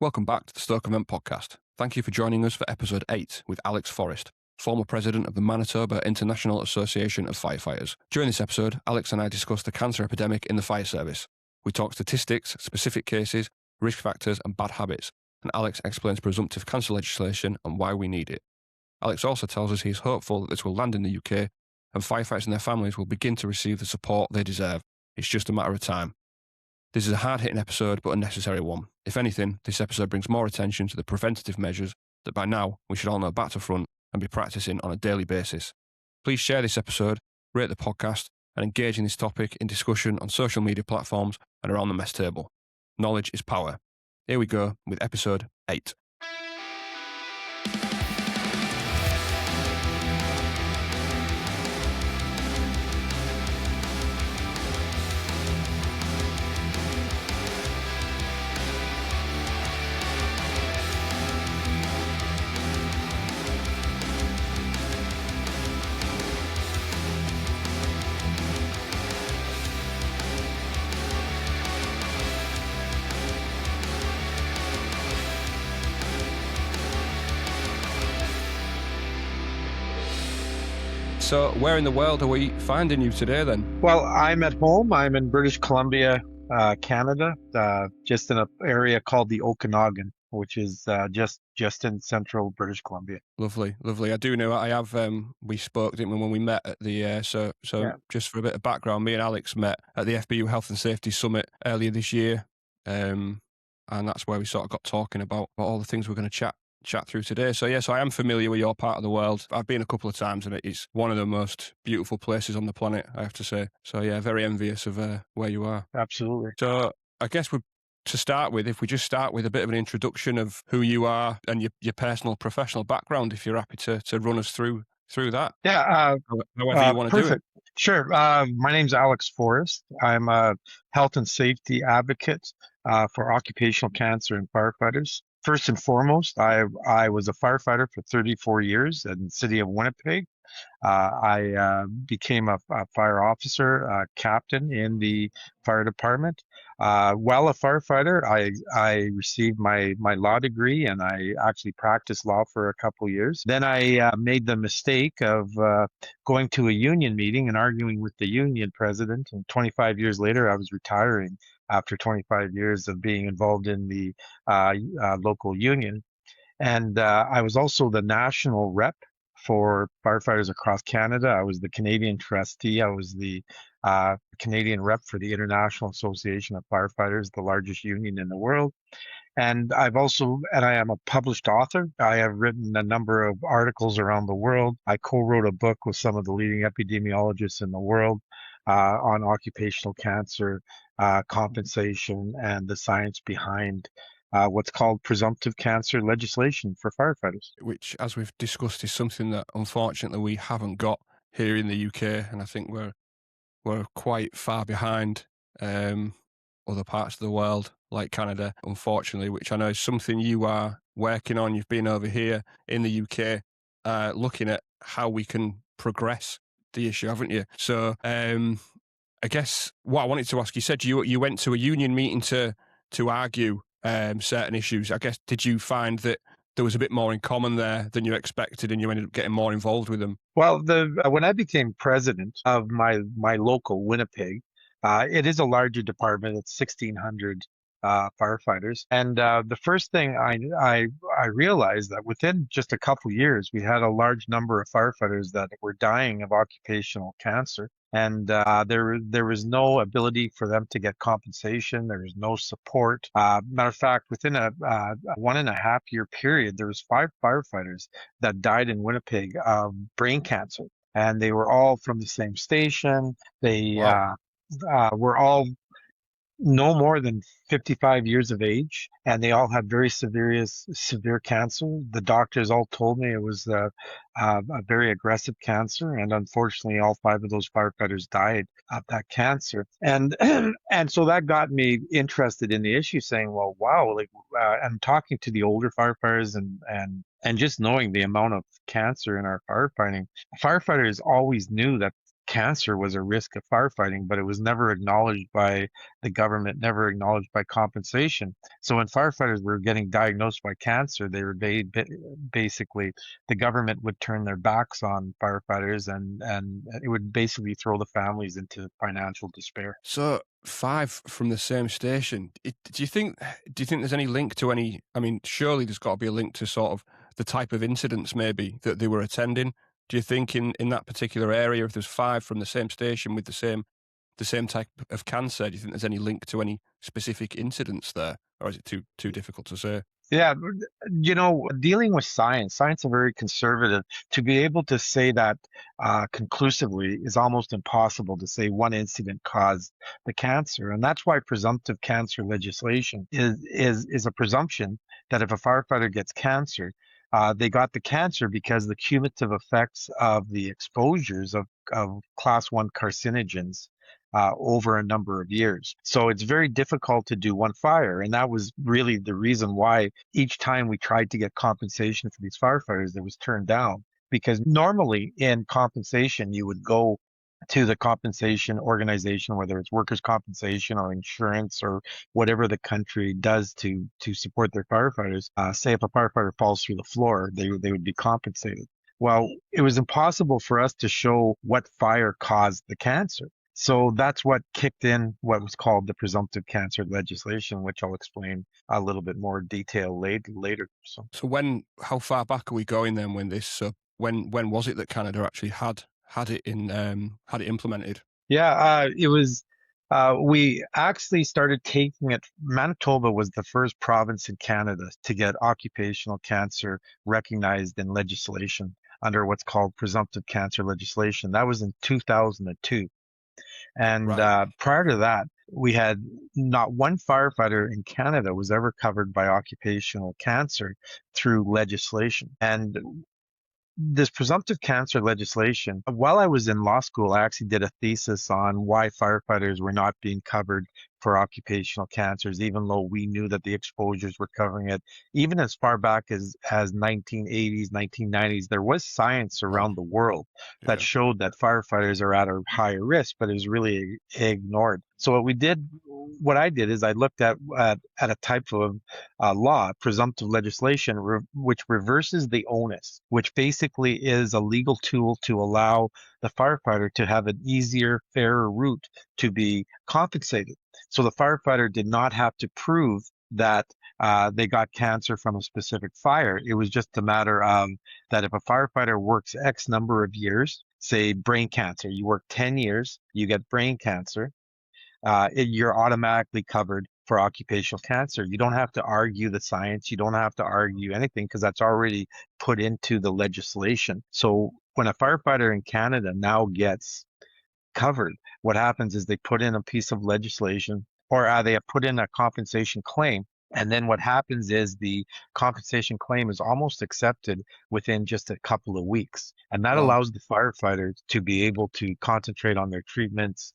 Welcome back to the Stoke Event Podcast. Thank you for joining us for episode 8 with Alex Forrest, former president of the Manitoba International Association of Firefighters. During this episode, Alex and I discuss the cancer epidemic in the fire service. We talk statistics, specific cases, risk factors, and bad habits, and Alex explains presumptive cancer legislation and why we need it. Alex also tells us he is hopeful that this will land in the UK and firefighters and their families will begin to receive the support they deserve. It's just a matter of time. This is a hard-hitting episode, but a necessary one. If anything, this episode brings more attention to the preventative measures that by now we should all know back to front and be practicing on a daily basis. Please share this episode, rate the podcast, and engage in this topic in discussion on social media platforms and around the mess table. Knowledge is power. Here we go with episode 8. So where in the world are we finding you today then? Well, I'm at home. I'm in British Columbia, Canada, just in an area called the Okanagan, which is just in central British Columbia. Lovely. I do know I have, we spoke, didn't we, when we met at the, Yeah. just for a bit of background, me and Alex met at the FBU Health and Safety Summit earlier this year. And that's where we sort of got talking about all the things we're going to chat through today. So I am familiar with your part of the world. I've been a couple of times and it's one of the most beautiful places on the planet, I have to say. So very envious of where you are. Absolutely. So I guess to start with, if we just start with a bit of an introduction of who you are and your personal professional background, if you're happy to run us through that. Yeah. However you want to do it. Perfect. Sure. My name's Alex Forrest. I'm a health and safety advocate for occupational cancer and firefighters. First and foremost, I was a firefighter for 34 years in the city of Winnipeg. I became a fire officer, captain in the fire department. While a firefighter, I received my law degree and I actually practiced law for a couple of years. Then I made the mistake of going to a union meeting and arguing with the union president. And 25 years later, I was retiring after 25 years of being involved in the local union. And I was also the national rep for firefighters across Canada. I was the Canadian trustee. I was the Canadian rep for the International Association of Firefighters, the largest union in the world. And I am a published author. I have written a number of articles around the world. I co-wrote a book with some of the leading epidemiologists in the world on occupational cancer, compensation, and the science behind what's called presumptive cancer legislation for firefighters. Which, as we've discussed, is something that unfortunately we haven't got here in the UK, and I think we're quite far behind other parts of the world, like Canada, unfortunately, which I know is something you are working on. You've been over here in the UK looking at how we can progress the issue, haven't you? So I guess what I wanted to ask, you said you went to a union meeting to argue certain issues. I guess, did you find that there was a bit more in common there than you expected and you ended up getting more involved with them? Well, when I became president of my local Winnipeg, it is a larger department. It's 1,600 firefighters. And the first thing I realized that within just a couple years, we had a large number of firefighters that were dying of occupational cancer. And there was no ability for them to get compensation. There was no support. Matter of fact, within a 1.5 year period, there was 5 firefighters that died in Winnipeg of brain cancer. And they were all from the same station. They were all no more than 55 years of age, and they all had very severe cancer. The doctors all told me it was a very aggressive cancer, and unfortunately, all 5 of those firefighters died of that cancer. And and so that got me interested in the issue, saying, "Well, wow!" I'm talking to the older firefighters and just knowing the amount of cancer in our firefighting. Firefighters always knew that cancer was a risk of firefighting, but it was never acknowledged by the government, never acknowledged by compensation. So when firefighters were getting diagnosed by cancer, they were basically the government would turn their backs on firefighters, and it would basically throw the families into financial despair. So 5 from the same station. Do you think there's any link to any? I mean, surely there's got to be a link to sort of the type of incidents maybe that they were attending. Do you think in that particular area, if there's 5 from the same station with the same type of cancer, do you think there's any link to any specific incidents there, or is it too difficult to say? Yeah, dealing with science are very conservative. To be able to say that conclusively is almost impossible to say one incident caused the cancer. And that's why presumptive cancer legislation is a presumption that if a firefighter gets cancer, they got the cancer because the cumulative effects of the exposures of class 1 carcinogens over a number of years. So it's very difficult to do one fire. And that was really the reason why each time we tried to get compensation for these firefighters, it was turned down. Because normally in compensation, you would go to the compensation organization, whether it's workers' compensation or insurance or whatever the country does to support their firefighters. Say if a firefighter falls through the floor, they would be compensated. Well, it was impossible for us to show what fire caused the cancer. So that's what kicked in what was called the presumptive cancer legislation, which I'll explain a little bit more detail later. So So how far back are we going then when this? So when was it that Canada actually had it had it implemented? yeah, it was. We actually started taking it. Manitoba was the first province in Canada to get occupational cancer recognized in legislation under what's called presumptive cancer legislation. That was in 2002. And Right. prior to that, we had not one firefighter in Canada was ever covered by occupational cancer through legislation. And this presumptive cancer legislation, while I was in law school, I actually did a thesis on why firefighters were not being covered for occupational cancers, even though we knew that the exposures were covering it. Even as far back as 1980s, 1990s, there was science Wow. around the world that Yeah. showed that firefighters are at a higher risk, but it was really ignored. So what I did is I looked at a type of law, presumptive legislation, which reverses the onus, which basically is a legal tool to allow the firefighter to have an easier, fairer route to be compensated. So the firefighter did not have to prove that they got cancer from a specific fire. It was just a matter of that if a firefighter works X number of years, say brain cancer, you work 10 years, you get brain cancer, you're automatically covered for occupational cancer. You don't have to argue the science. You don't have to argue anything because that's already put into the legislation. So when a firefighter in Canada now gets covered, what happens is they put in a piece of legislation or they have put in a compensation claim. And then what happens is the compensation claim is almost accepted within just a couple of weeks. And that Wow. allows the firefighters to be able to concentrate on their treatments,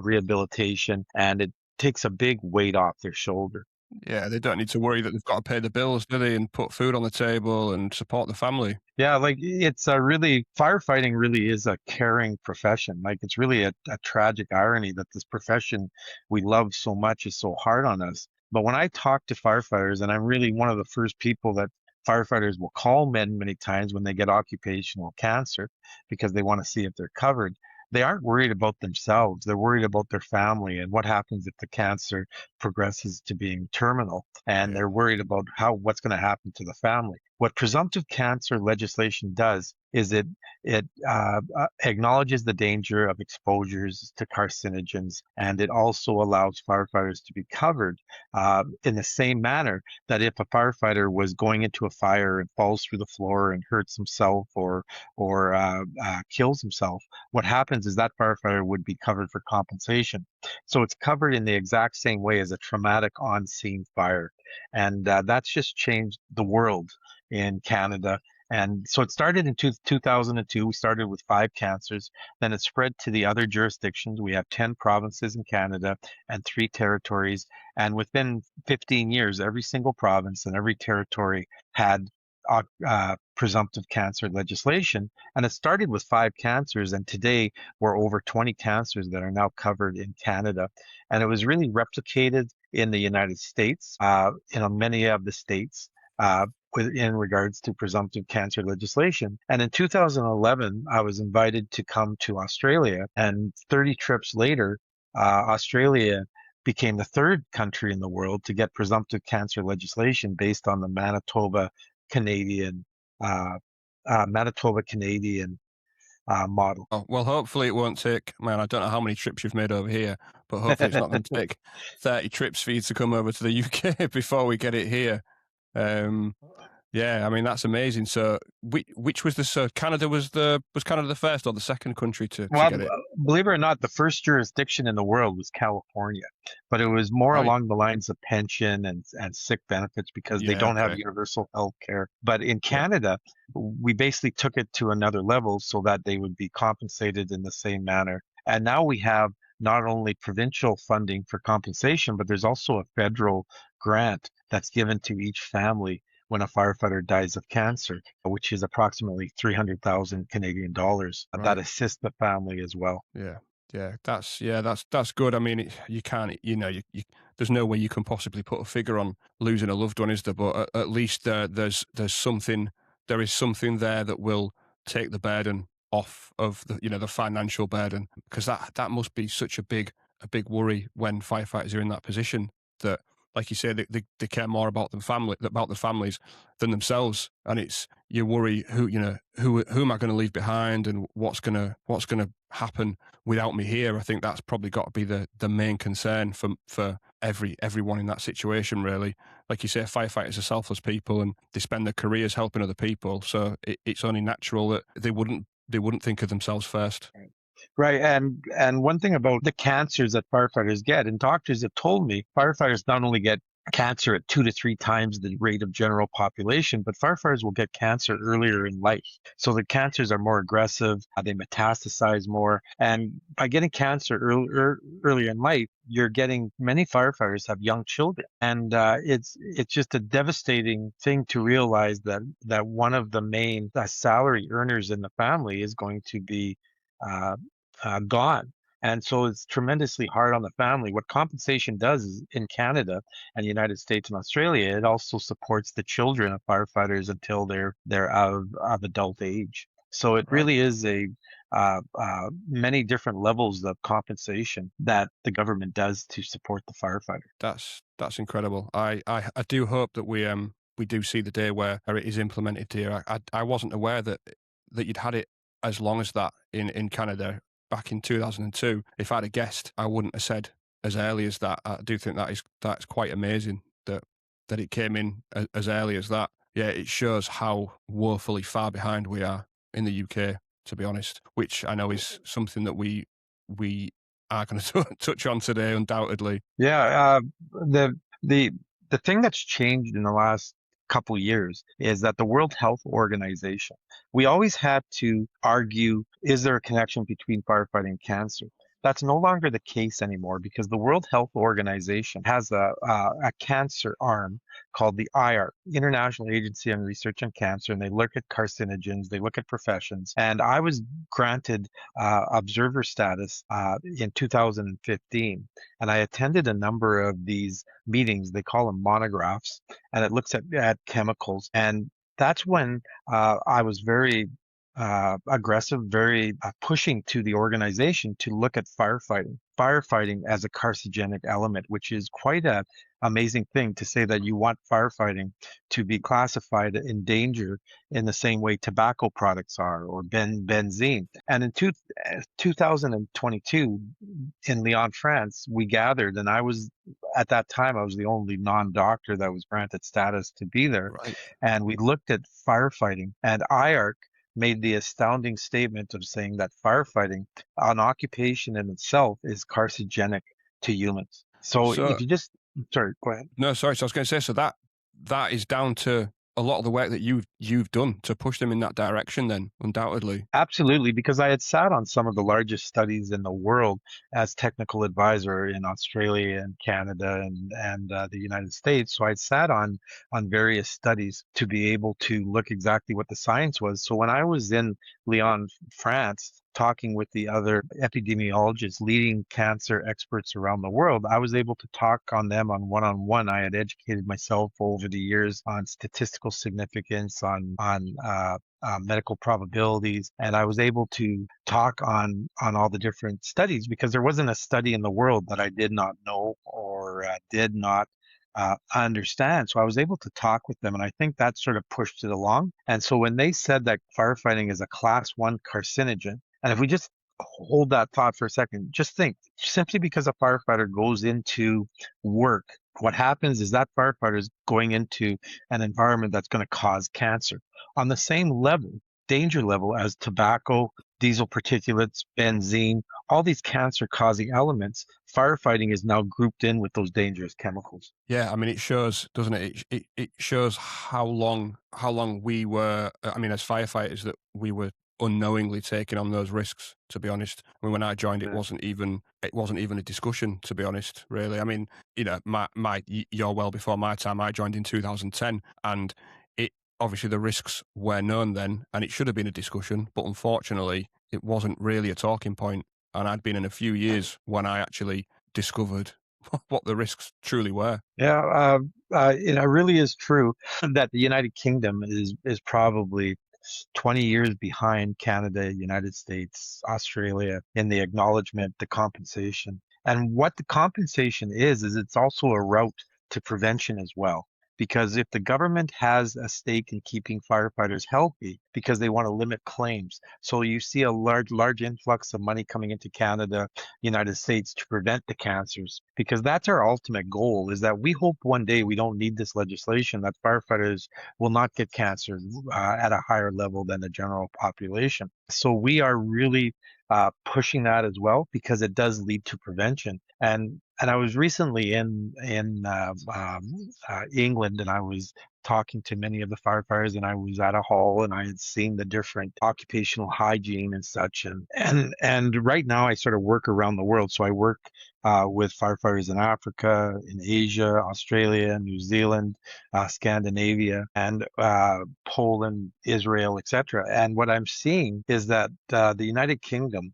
rehabilitation, and it takes a big weight off their shoulder. Yeah, they don't need to worry that they've got to pay the bills, do they, and put food on the table and support the family. Yeah, like it's a really, firefighting really is a caring profession. Like it's really a tragic irony that this profession we love so much is so hard on us. But when I talk to firefighters, and I'm really one of the first people that firefighters will call many times when they get occupational cancer because they want to see if they're covered. They aren't worried about themselves. They're worried about their family and what happens if the cancer progresses to being terminal. And Yeah. they're worried about what's going to happen to the family. What presumptive cancer legislation does is it acknowledges the danger of exposures to carcinogens, and it also allows firefighters to be covered in the same manner that if a firefighter was going into a fire and falls through the floor and hurts himself or kills himself, what happens is that firefighter would be covered for compensation. So it's covered in the exact same way as a traumatic on-scene fire, and that's just changed the world in Canada. And so it started in 2002. We started with 5 cancers. Then it spread to the other jurisdictions. We have 10 provinces in Canada and 3 territories. And within 15 years, every single province and every territory had presumptive cancer legislation. And it started with 5 cancers, and today we're over 20 cancers that are now covered in Canada. And it was really replicated in the United States, many of the states. In regards to presumptive cancer legislation. And in 2011, I was invited to come to Australia, and 30 trips later, Australia became the third country in the world to get presumptive cancer legislation based on the Canadian uh, Manitoba Canadian model. Oh, well, hopefully it won't take, man, I don't know how many trips you've made over here, but hopefully it's not going to take 30 trips for you to come over to the UK before we get it here. Yeah, I mean, that's amazing. So which was so Canada was Canada the first or the second country to Well, get it? believe it or not, the first jurisdiction in the world was California, but it was more Right. along the lines of pension and sick benefits because they Yeah, don't have okay. universal health care. But in Yeah. Canada, we basically took it to another level so that they would be compensated in the same manner. And now we have not only provincial funding for compensation, but there's also a federal grant that's given to each family when a firefighter dies of cancer, which is approximately 300,000 Canadian dollars that Right. assist the family as well. Yeah. That's good. I mean, you can't, there's no way you can possibly put a figure on losing a loved one, is there? But at least there's something, there is something there that will take the burden off of the financial burden, because that must be such a big worry when firefighters are in that position, that, like you say, they care more about the families than themselves, and it's, you worry who am I going to leave behind, and what's gonna happen without me here. I think that's probably got to be the main concern for everyone in that situation, really. Like you say, firefighters are selfless people, and they spend their careers helping other people, so it's only natural that they wouldn't think of themselves first. Right. And one thing about the cancers that firefighters get, and doctors have told me, firefighters not only get cancer at 2 to 3 times the rate of general population, but firefighters will get cancer earlier in life. So the cancers are more aggressive, they metastasize more. And by getting cancer earlier in life, you're getting, many firefighters have young children. And it's just a devastating thing to realize that one of the main salary earners in the family is going to be uh, gone. And so it's tremendously hard on the family. What compensation does is, in Canada and the United States and Australia, it also supports the children of firefighters until they're of adult age. So it Right. really is a many different levels of compensation that the government does to support the firefighter. That's incredible. I do hope that we do see the day where it is implemented here. I wasn't aware that you'd had it as long as that in Canada back in 2002. If I'd have guessed, I wouldn't have said as early as that. I do think that's quite amazing that it came in as early as that. Yeah, it shows how woefully far behind we are in the UK, to be honest, which I know is something that we are going to touch on today, undoubtedly. Yeah, the the the thing that's changed in the last couple years is that the World Health Organization, we always had to argue, is there a connection between firefighting and cancer? That's no longer the case anymore because the World Health Organization has a cancer arm called the IARC, International Agency on Research on Cancer, and they look at carcinogens, they look at professions. And I was granted observer status in 2015. And I attended a number of these meetings. They call them monographs, and it looks at chemicals. And that's when I was very aggressive, very pushing to the organization to look at firefighting as a carcinogenic element, which is quite a amazing thing to say that you want firefighting to be classified in danger in the same way tobacco products are or benzene. And in 2022 in Lyon, France, we gathered, and at that time, I was the only non-doctor that was granted status to be there. Right. And we looked at firefighting, and IARC made the astounding statement of saying that firefighting, an occupation in itself, is carcinogenic to humans. So So if you just, sorry, go ahead. no, sorry. So I was going to say, so that is down to a lot of the work that you've done to push them in that direction then, undoubtedly. Absolutely, because I had sat on some of the largest studies in the world as technical advisor in Australia and Canada and the United States. So I'd sat on various studies to be able to look exactly what the science was. So when I was in Lyon, France, talking with the other epidemiologists, leading cancer experts around the world, I was able to talk on them on one-on-one. I had educated myself over the years on statistical significance, on medical probabilities, and I was able to talk on all the different studies because there wasn't a study in the world that I did not know or did not understand. So I was able to talk with them, and I think that sort of pushed it along. And so when they said that firefighting is a class 1 carcinogen, and if we just hold that thought for a second, just think, simply because a firefighter goes into work, what happens is that firefighter is going into an environment that's going to cause cancer on the same level, danger level, as tobacco, diesel particulates, benzene, all these cancer causing elements. Firefighting is now grouped in with those dangerous chemicals. Yeah, I mean, it shows, doesn't it? It shows how long we were. I mean, as firefighters, that we were unknowingly taking on those risks. To be honest, I mean, when I joined, Yeah. it wasn't even a discussion. To be honest, really, I mean, you're well before my time. I joined in 2010, and it obviously the risks were known then, and it should have been a discussion, but unfortunately, it wasn't really a talking point. And I'd been in a few years when I actually discovered what the risks truly were. Yeah, it really is true that the United Kingdom is probably 20 years behind Canada, United States, Australia in the acknowledgement, the compensation. And what the compensation is it's also a route to prevention as well. Because if the government has a stake in keeping firefighters healthy because they want to limit claims, so you see a large influx of money coming into Canada, United States to prevent the cancers, because that's our ultimate goal, is that we hope one day we don't need this legislation, that firefighters will not get cancer at a higher level than the general population. So we are really pushing that as well because it does lead to prevention. And I was recently in England, and I was talking to many of the firefighters, and I was at a hall, and I had seen the different occupational hygiene and such. And right now I sort of work around the world. So I work with firefighters in Africa, in Asia, Australia, New Zealand, Scandinavia, and Poland, Israel, etc. And what I'm seeing is that the United Kingdom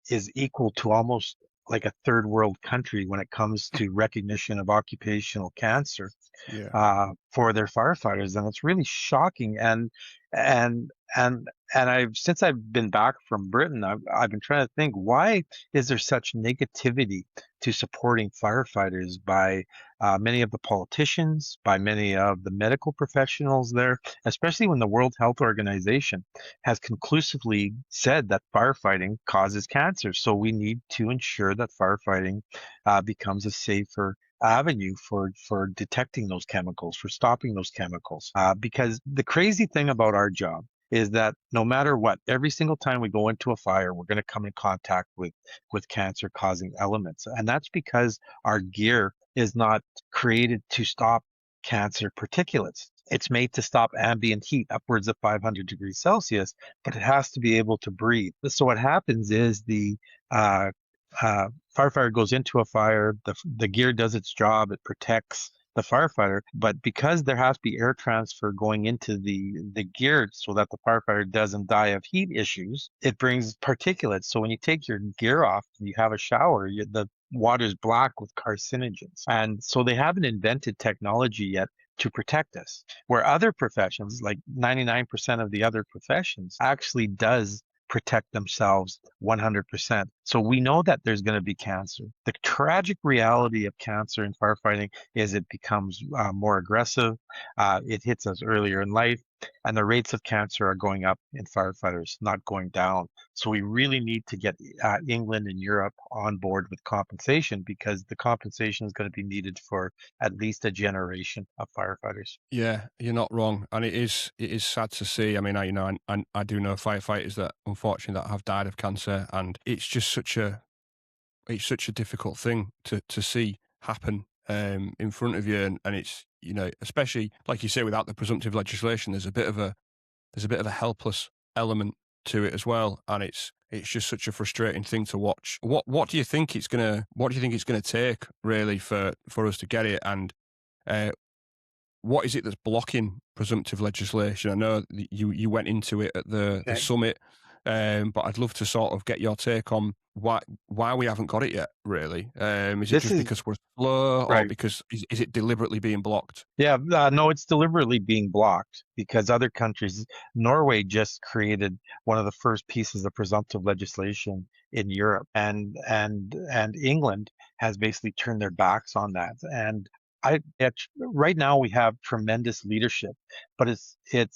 is equal to almost like a third world country when it comes to recognition of occupational cancer Yeah. for their firefighters, and it's really shocking. And and I've since I've been back from Britain, I've been trying to think, why is there such negativity to supporting firefighters by many of the politicians, by many of the medical professionals there, especially when the World Health Organization has conclusively said that firefighting causes cancer. So we need to ensure that firefighting becomes a safer avenue for detecting those chemicals, for stopping those chemicals. Because the crazy thing about our job is that no matter what, every single time we go into a fire, we're going to come in contact with cancer causing elements. And that's because our gear is not created to stop cancer particulates. It's made to stop ambient heat upwards of 500 degrees Celsius, but it has to be able to breathe. So what happens is the uh, firefighter goes into a fire, the gear does its job, it protects the firefighter, but because there has to be air transfer going into the gear so that the firefighter doesn't die of heat issues, it brings particulates. So when you take your gear off and you have a shower, the water is black with carcinogens. And so they haven't invented technology yet to protect us. Where other professions, like 99% of the other professions, actually does protect themselves 100%. So we know that there's going to be cancer. The tragic reality of cancer in firefighting is it becomes more aggressive. It hits us earlier in life, and the rates of cancer are going up in firefighters, not going down. So we really need to get England and Europe on board with compensation, because the compensation is going to be needed for at least a generation of firefighters. Yeah, you're not wrong, and it is sad to see. I mean, I do know firefighters that unfortunately that have died of cancer, and it's just such a difficult thing to see happen. in front of you, and it's, you know, especially like you say, without the presumptive legislation, there's a bit of a helpless element to it as well, and it's just such a frustrating thing to watch. What do you think it's gonna take really for us to get it, and uh, what is it that's blocking presumptive legislation? I know that you went into it at the Okay. summit, but I'd love to sort of get your take on why we haven't got it yet. Really, is it This just is because we're slow, or right. because is it deliberately being blocked? Yeah, no, it's deliberately being blocked because other countries, Norway just created one of the first pieces of presumptive legislation in Europe, and England has basically turned their backs on that. And right now we have tremendous leadership, but it's the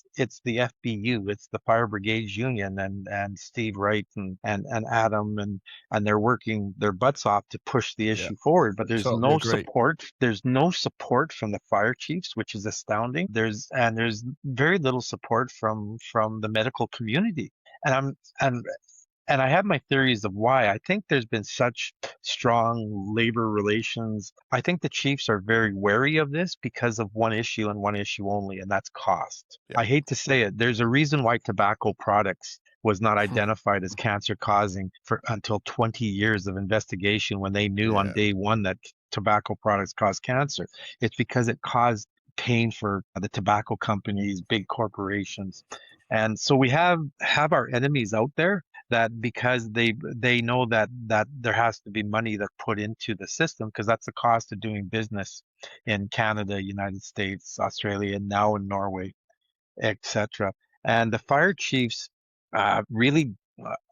FBU, it's the Fire Brigades Union, and Steve Wright and Adam, and they're working their butts off to push the Yeah, issue forward, but totally agree. there's no support from the fire chiefs, which is astounding. There's very little support from the medical community, and I'm and I have my theories of why. I think there's been such strong labor relations. I think the chiefs are very wary of this because of one issue and one issue only, and that's cost. Yeah, I hate to say it, there's a reason why tobacco products was not identified as cancer causing for until 20 years of investigation when they knew on yeah, day one that tobacco products cause cancer. It's because it caused pain for the tobacco companies, big corporations. And so we have our enemies out there that because they know that there has to be money that put into the system because that's the cost of doing business in Canada, United States, Australia, and now in Norway, etc. And the fire chiefs really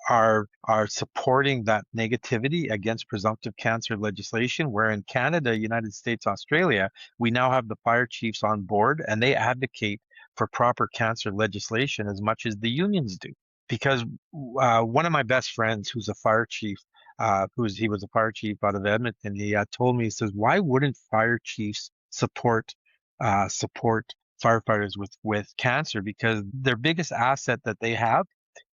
are supporting that negativity against presumptive cancer legislation. Where in Canada, United States, Australia, we now have the fire chiefs on board, and they advocate for proper cancer legislation as much as the unions do. Because one of my best friends, who's a fire chief, he was a fire chief out of Edmonton, he told me, he says, why wouldn't fire chiefs support firefighters with cancer? Because their biggest asset that they have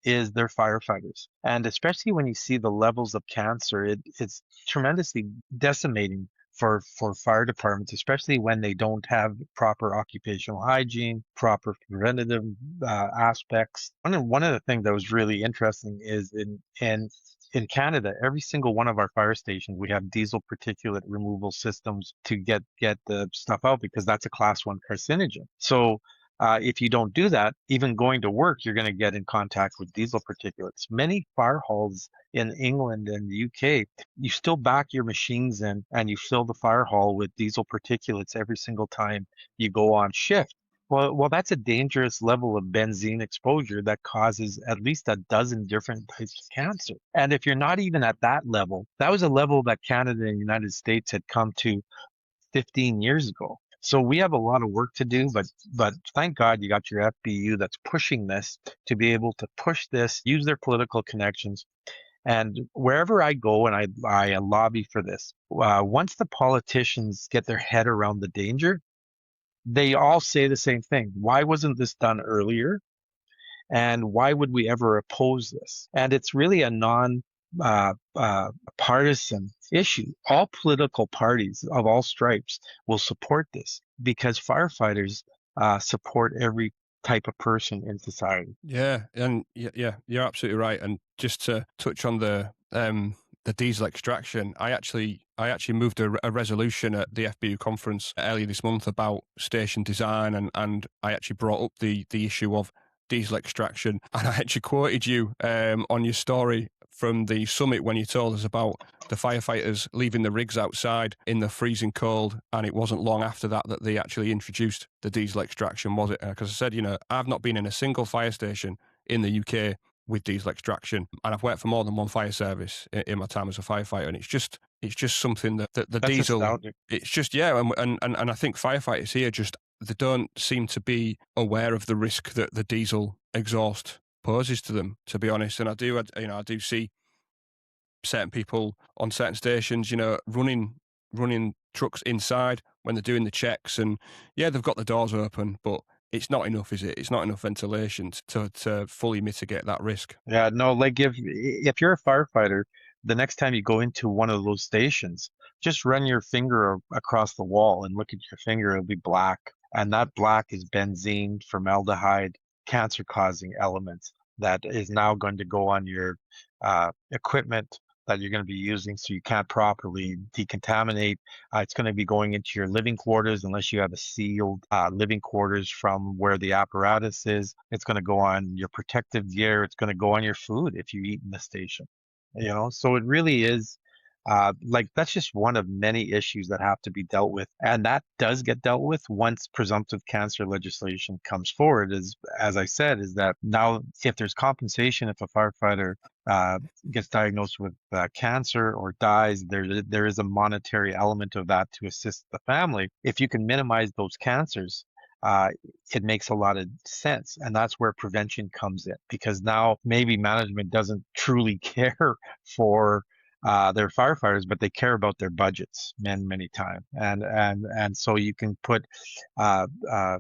is their firefighters. And especially when you see the levels of cancer, it's tremendously decimating for fire departments, especially when they don't have proper occupational hygiene, proper preventative aspects. One of the things that was really interesting is in Canada, every single one of our fire stations, we have diesel particulate removal systems to get the stuff out because that's a class 1 carcinogen. So if you don't do that, even going to work, you're going to get in contact with diesel particulates. Many fire halls in England and the UK, you still back your machines in and you fill the fire hall with diesel particulates every single time you go on shift. Well, that's a dangerous level of benzene exposure that causes at least a dozen different types of cancer. And if you're not even at that level, that was a level that Canada and the United States had come to 15 years ago. So we have a lot of work to do, but thank God you got your FBU that's pushing this to be able to push this, use their political connections. And wherever I go and I lobby for this, once the politicians get their head around the danger, they all say the same thing. Why wasn't this done earlier? And why would we ever oppose this? And it's really a partisan issue. All political parties of all stripes will support this because firefighters support every type of person in society. yeah, and yeah, you're absolutely right. And just to touch on the diesel extraction, I actually moved a resolution at the FBU conference earlier this month about station design, and I actually brought up the issue of diesel extraction, and I actually quoted you on your story from the summit when you told us about the firefighters leaving the rigs outside in the freezing cold, and it wasn't long after that they actually introduced the diesel extraction, was it? Because I said, you know, I've not been in a single fire station in the UK with diesel extraction, and I've worked for more than one fire service in my time as a firefighter, and it's just something that the That's diesel, astounding. it's just, yeah, and I think firefighters here just, they don't seem to be aware of the risk that the diesel exhaust poses to them, to be honest. And I do see certain people on certain stations, you know, running trucks inside when they're doing the checks, and yeah, they've got the doors open, but it's not enough, is it? It's not enough ventilation to fully mitigate that risk. Yeah, no, like if you're a firefighter, the next time you go into one of those stations, just run your finger across the wall and look at your finger, it'll be black. And that black is benzene, formaldehyde, cancer-causing elements that is now going to go on your equipment that you're going to be using so you can't properly decontaminate. It's going to be going into your living quarters unless you have a sealed living quarters from where the apparatus is. It's going to go on your protective gear. It's going to go on your food if you eat in the station. So it really is like that's just one of many issues that have to be dealt with, and that does get dealt with once presumptive cancer legislation comes forward. As I said, is that now if there's compensation if a firefighter uh, gets diagnosed with cancer or dies, there is a monetary element of that to assist the family. If you can minimize those cancers, uh, it makes a lot of sense. And that's where prevention comes in, because now maybe management doesn't truly care for their firefighters, but they care about their budgets many times. And so you can put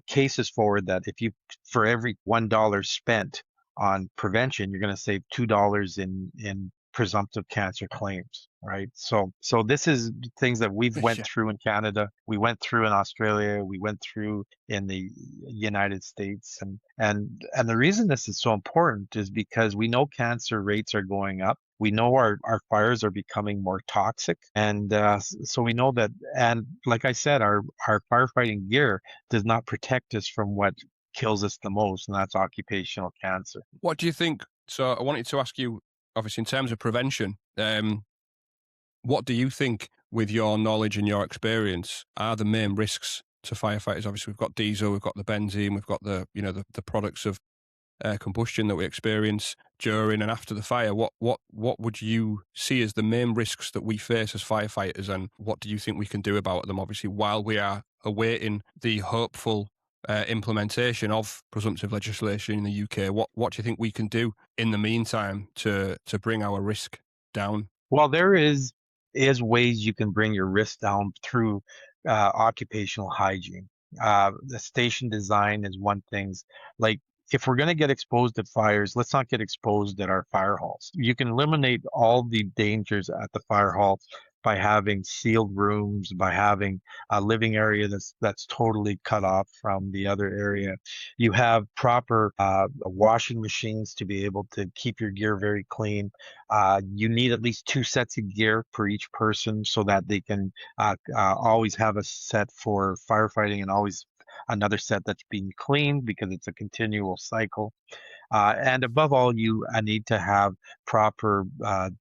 cases forward that if you, for every $1 spent on prevention, you're going to save $2 in presumptive cancer claims, right? So this is things that we've went Yeah. through in Canada, we went through in Australia, we went through in the United States, and the reason this is so important is because we know cancer rates are going up. We know our fires are becoming more toxic, and so we know that. And like I said, our firefighting gear does not protect us from what kills us the most, and that's occupational cancer. What do you think? So I wanted to ask you, obviously, in terms of prevention, what do you think, with your knowledge and your experience, are the main risks to firefighters? Obviously, we've got diesel, we've got the benzene, we've got the products of combustion that we experience during and after the fire. What would you see as the main risks that we face as firefighters, and what do you think we can do about them? Obviously, while we are awaiting the hopeful implementation of presumptive legislation in the UK, what do you think we can do in the meantime to bring our risk down? Well, there is ways you can bring your risk down through occupational hygiene. The station design is one thing. Like if we're going to get exposed at fires, let's not get exposed at our fire halls. You can eliminate all the dangers at the fire hall by having sealed rooms, by having a living area that's totally cut off from the other area. You have proper washing machines to be able to keep your gear very clean. You need at least two sets of gear per each person so that they can always have a set for firefighting and always another set that's being cleaned because it's a continual cycle. And above all, you need to have proper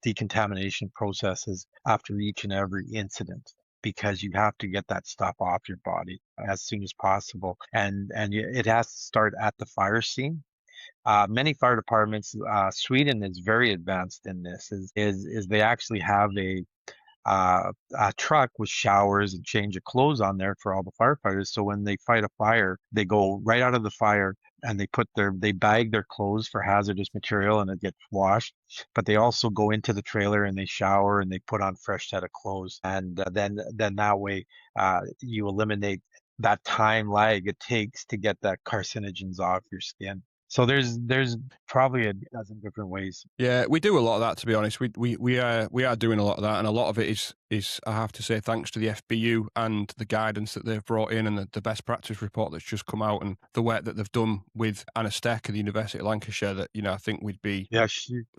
decontamination processes after each and every incident, because you have to get that stuff off your body as soon as possible. It has to start at the fire scene. Many fire departments, Sweden is very advanced in this, is they actually have a truck with showers and change of clothes on there for all the firefighters. So when they fight a fire, they go right out of the fire and they bag their clothes for hazardous material and it gets washed. But they also go into the trailer and they shower and they put on fresh set of clothes. And then that way you eliminate that time lag it takes to get that carcinogens off your skin. So there's probably a dozen different ways. Yeah, we do a lot of that, to be honest. We are doing a lot of that, and a lot of it is I have to say, thanks to the FBU and the guidance that they've brought in, and the best practice report that's just come out, and the work that they've done with Anna Steck at the University of Lancashire. That I think we'd be Yeah,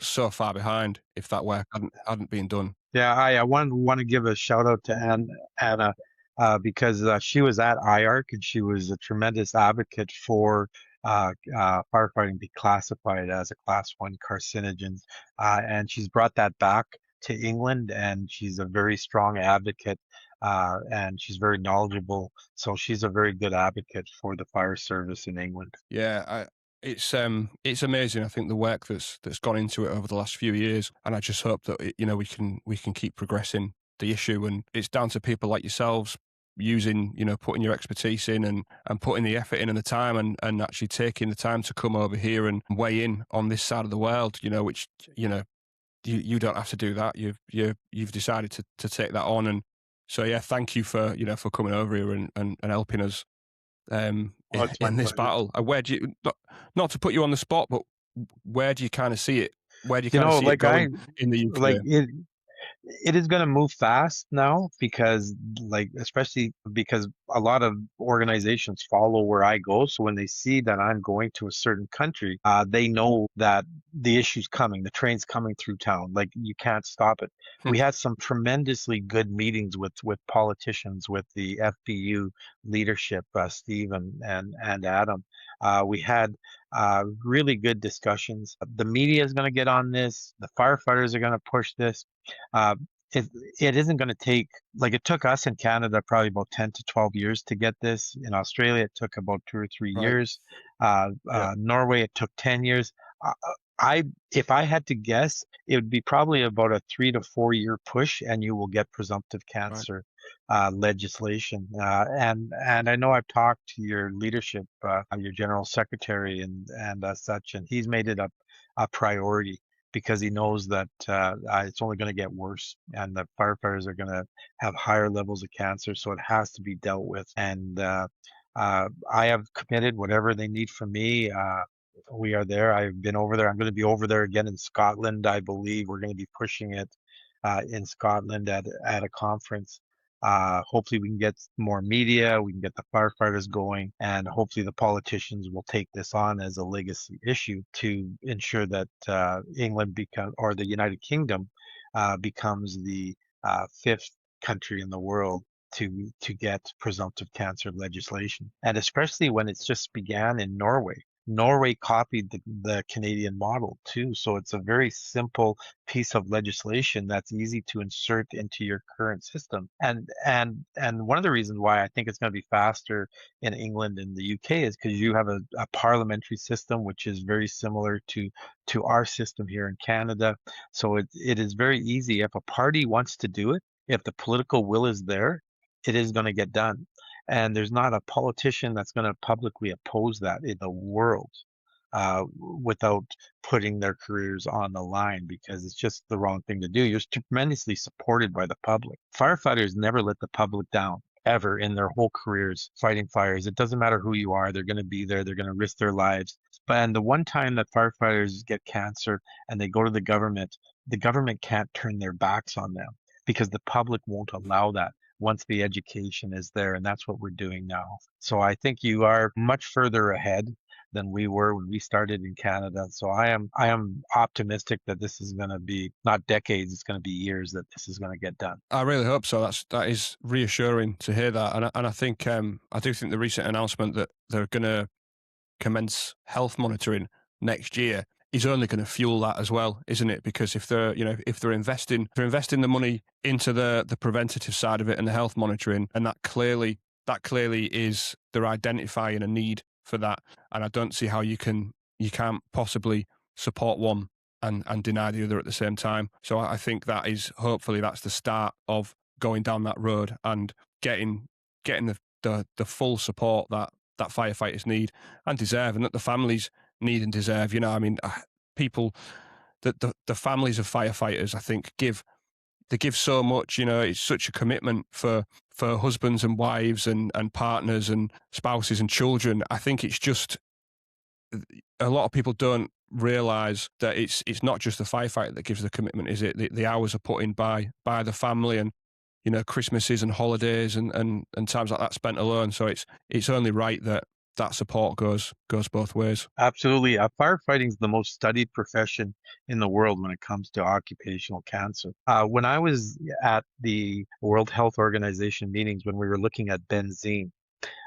so far behind if that work hadn't been done. yeah, I want to give a shout out to Anna because she was at IARC and she was a tremendous advocate for firefighting be classified as a class 1 carcinogen. And she's brought that back to England, and she's a very strong advocate and she's very knowledgeable. So she's a very good advocate for the fire service in England. Yeah, it's amazing. I think the work that's gone into it over the last few years, and I just hope that we can keep progressing the issue. And it's down to people like yourselves using putting your expertise in and putting the effort in and the time and actually taking the time to come over here and weigh in on this side of the world. Which you don't have to do that. You've decided to take that on, and so yeah, thank you for for coming over here and helping us Well, it's my in this pleasure. battle. Where do you, not to put you on the spot, but where do you kind of see it? Where do you kind of see it Like I going in the like UK? it. It is going to move fast now because, like, especially because a lot of organizations follow where I go. So when they see that I'm going to a certain country, they know that the issue's coming, the train's coming through town. Like, you can't stop it. Hmm. We had some tremendously good meetings with politicians, with the FPU leadership, Steve and Adam. We had really good discussions. The media is going to get on this. The firefighters are going to push this. Uh, it, it isn't going to take, like, it took us in Canada probably about 10 to 12 years to get this. In Australia, it took about 2 or 3 Right. years. Yeah. Norway, it took 10 years. Uh, I, if I had to guess, it would be probably about a 3 to 4 year push, and you will get presumptive Right. cancer legislation. And I know I've talked to your leadership, your general secretary and such, and he's made it a priority because he knows that it's only going to get worse, and the firefighters are going to have higher levels of cancer, so it has to be dealt with. And I have committed whatever they need from me. We are there. I've been over there. I'm going to be over there again in Scotland. I believe we're going to be pushing it in Scotland at a conference. Hopefully we can get more media, we can get the firefighters going, and hopefully the politicians will take this on as a legacy issue to ensure that England become or the United Kingdom becomes the fifth country in the world to get presumptive cancer legislation, and especially when it's just began in Norway. Norway copied the Canadian model too, so it's a very simple piece of legislation that's easy to insert into your current system. And one of the reasons why I think it's going to be faster in England and the UK is because you have a parliamentary system which is very similar to our system here in Canada. So it is very easy if a party wants to do it, if the political will is there, it is going to get done. And there's not a politician that's going to publicly oppose that in the world without putting their careers on the line because it's just the wrong thing to do. You're tremendously supported by the public. Firefighters never let the public down ever in their whole careers fighting fires. It doesn't matter who you are, they're going to be there, they're going to risk their lives. But and the one time that firefighters get cancer and they go to the government can't turn their backs on them because the public won't allow that once the education is there. And that's what we're doing now. So I think you are much further ahead than we were when we started in Canada. So I am optimistic that this is going to be not decades, it's going to be years that this is going to get done. I really hope so. That is reassuring to hear that, and I think I do think the recent announcement that they're going to commence health monitoring next year is only going to fuel that as well, isn't it? Because if they're investing the money into the preventative side of it and the health monitoring, and that clearly is they're identifying a need for that, and I don't see how you can't possibly support one and deny the other at the same time. So I think that is hopefully that's the start of going down that road and getting the full support that firefighters need and deserve, and that the families need and deserve. I mean, people, the families of firefighters, I think, give so much. It's such a commitment for husbands and wives and partners and spouses and children. I think it's just a lot of people don't realize that it's not just the firefighter that gives the commitment, is it? The hours are put in by the family, and Christmases and holidays and times like that spent alone. So it's only right that support goes both ways. Absolutely. Firefighting is the most studied profession in the world when it comes to occupational cancer. When I was at the World Health Organization meetings, when we were looking at benzene,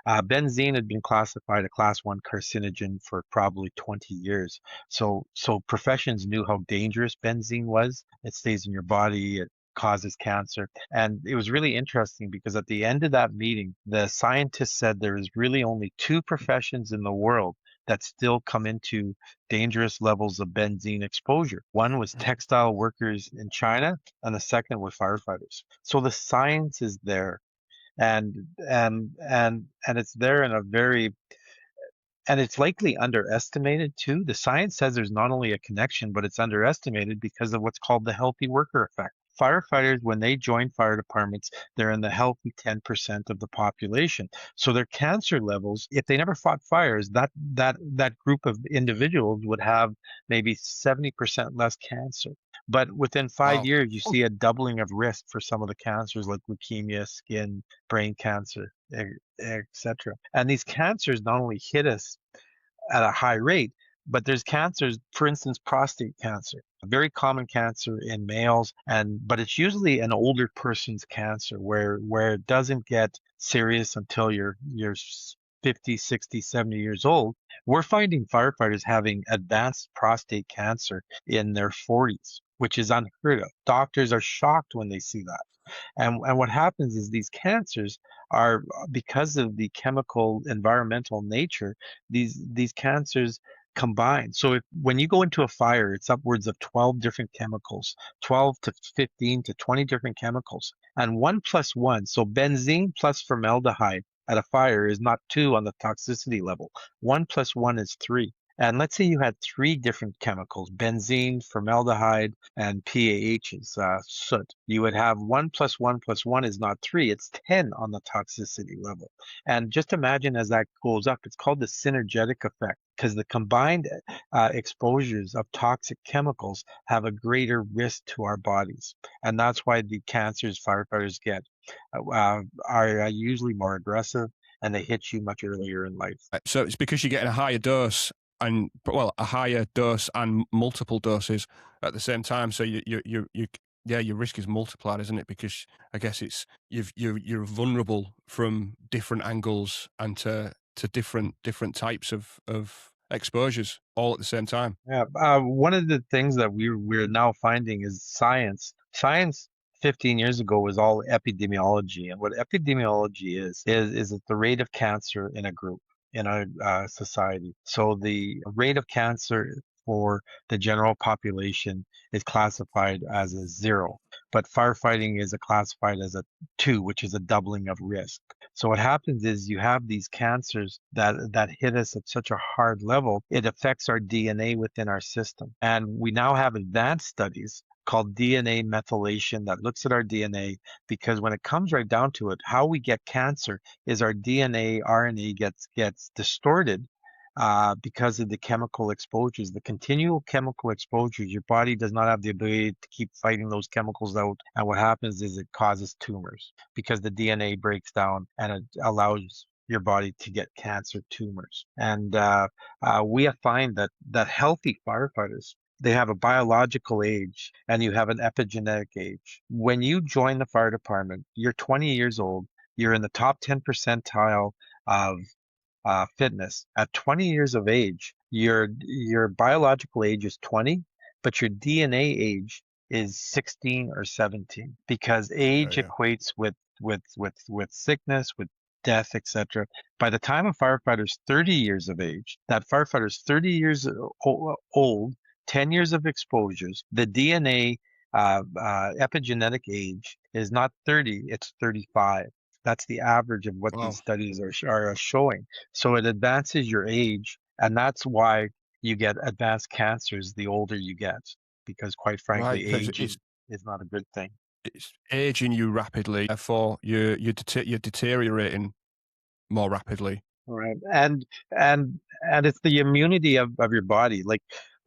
benzene had been classified a class 1 carcinogen for probably 20 years. So professions knew how dangerous benzene was. It stays in your body. It causes cancer. And it was really interesting because at the end of that meeting, the scientists said there is really only two professions in the world that still come into dangerous levels of benzene exposure. One was textile workers in China, and the second was firefighters. So the science is there, and it's there in a very, and it's likely underestimated too. The science says there's not only a connection, but it's underestimated because of what's called the healthy worker effect. Firefighters, when they join fire departments, they're in the healthy 10% of the population. So their cancer levels, if they never fought fires, that group of individuals would have maybe 70% less cancer. But within five Wow. years, you see a doubling of risk for some of the cancers like leukemia, skin, brain cancer, etc. And these cancers not only hit us at a high rate, but there's cancers, for instance, prostate cancer, a very common cancer in males, and but it's usually an older person's cancer where it doesn't get serious until you're 50, 60, 70 years old. We're finding firefighters having advanced prostate cancer in their 40s, which is unheard of. Doctors are shocked when they see that. And what happens is these cancers are because of the chemical environmental nature, these cancers combine. So if when you go into a fire, it's upwards of 12 different chemicals, 12 to 15 to 20 different chemicals. And one plus one, so benzene plus formaldehyde at a fire is not two on the toxicity level. One plus one is three. And let's say you had three different chemicals, benzene, formaldehyde, and PAHs, soot. You would have one plus one is not three, it's 10 on the toxicity level. And just imagine as that goes up, it's called the synergetic effect because the combined exposures of toxic chemicals have a greater risk to our bodies. And that's why the cancers firefighters get are usually more aggressive and they hit you much earlier in life. So it's because you're getting a higher dose and, well, a higher dose and multiple doses at the same time. So your risk is multiplied, isn't it? Because I guess it's you're vulnerable from different angles and to different types of exposures all at the same time. Yeah, one of the things that we're now finding is science. Science 15 years ago was all epidemiology, and what epidemiology is the rate of cancer in a group in a society. So the rate of cancer for the general population is classified as a zero, but firefighting is classified as a two, which is a doubling of risk. So what happens is you have these cancers that hit us at such a hard level, it affects our DNA within our system. And we now have advanced studies called DNA methylation that looks at our DNA because when it comes right down to it, how we get cancer is our DNA RNA gets distorted because of the chemical exposures, the continual chemical exposures. Your body does not have the ability to keep fighting those chemicals out. And what happens is it causes tumors because the DNA breaks down and it allows your body to get cancer tumors. And we find that healthy firefighters, they have a biological age and you have an epigenetic age. When you join the fire department, you're 20 years old, you're in the top 10 percentile of fitness. At 20 years of age, your biological age is 20, but your DNA age is 16 or 17 because age Yeah. equates with sickness, with death, etc. By the time a firefighter's 30 years of age, that firefighter's 30 years old, 10 years of exposures, the DNA epigenetic age is not 30, it's 35. That's the average of what these Wow. studies are showing. So it advances your age, and that's why you get advanced cancers the older you get, because quite Right. frankly, So age is not a good thing. it's aging you rapidly, therefore you're deteriorating more rapidly. Right. And it's the immunity of your body. Like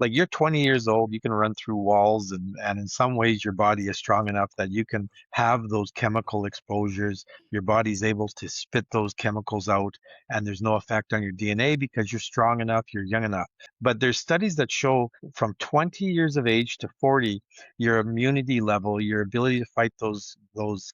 you're 20 years old, you can run through walls and in some ways your body is strong enough that you can have those chemical exposures. Your body's able to spit those chemicals out and there's no effect on your DNA because you're strong enough, you're young enough. But there's studies that show from 20 years of age to 40, your immunity level, your ability to fight those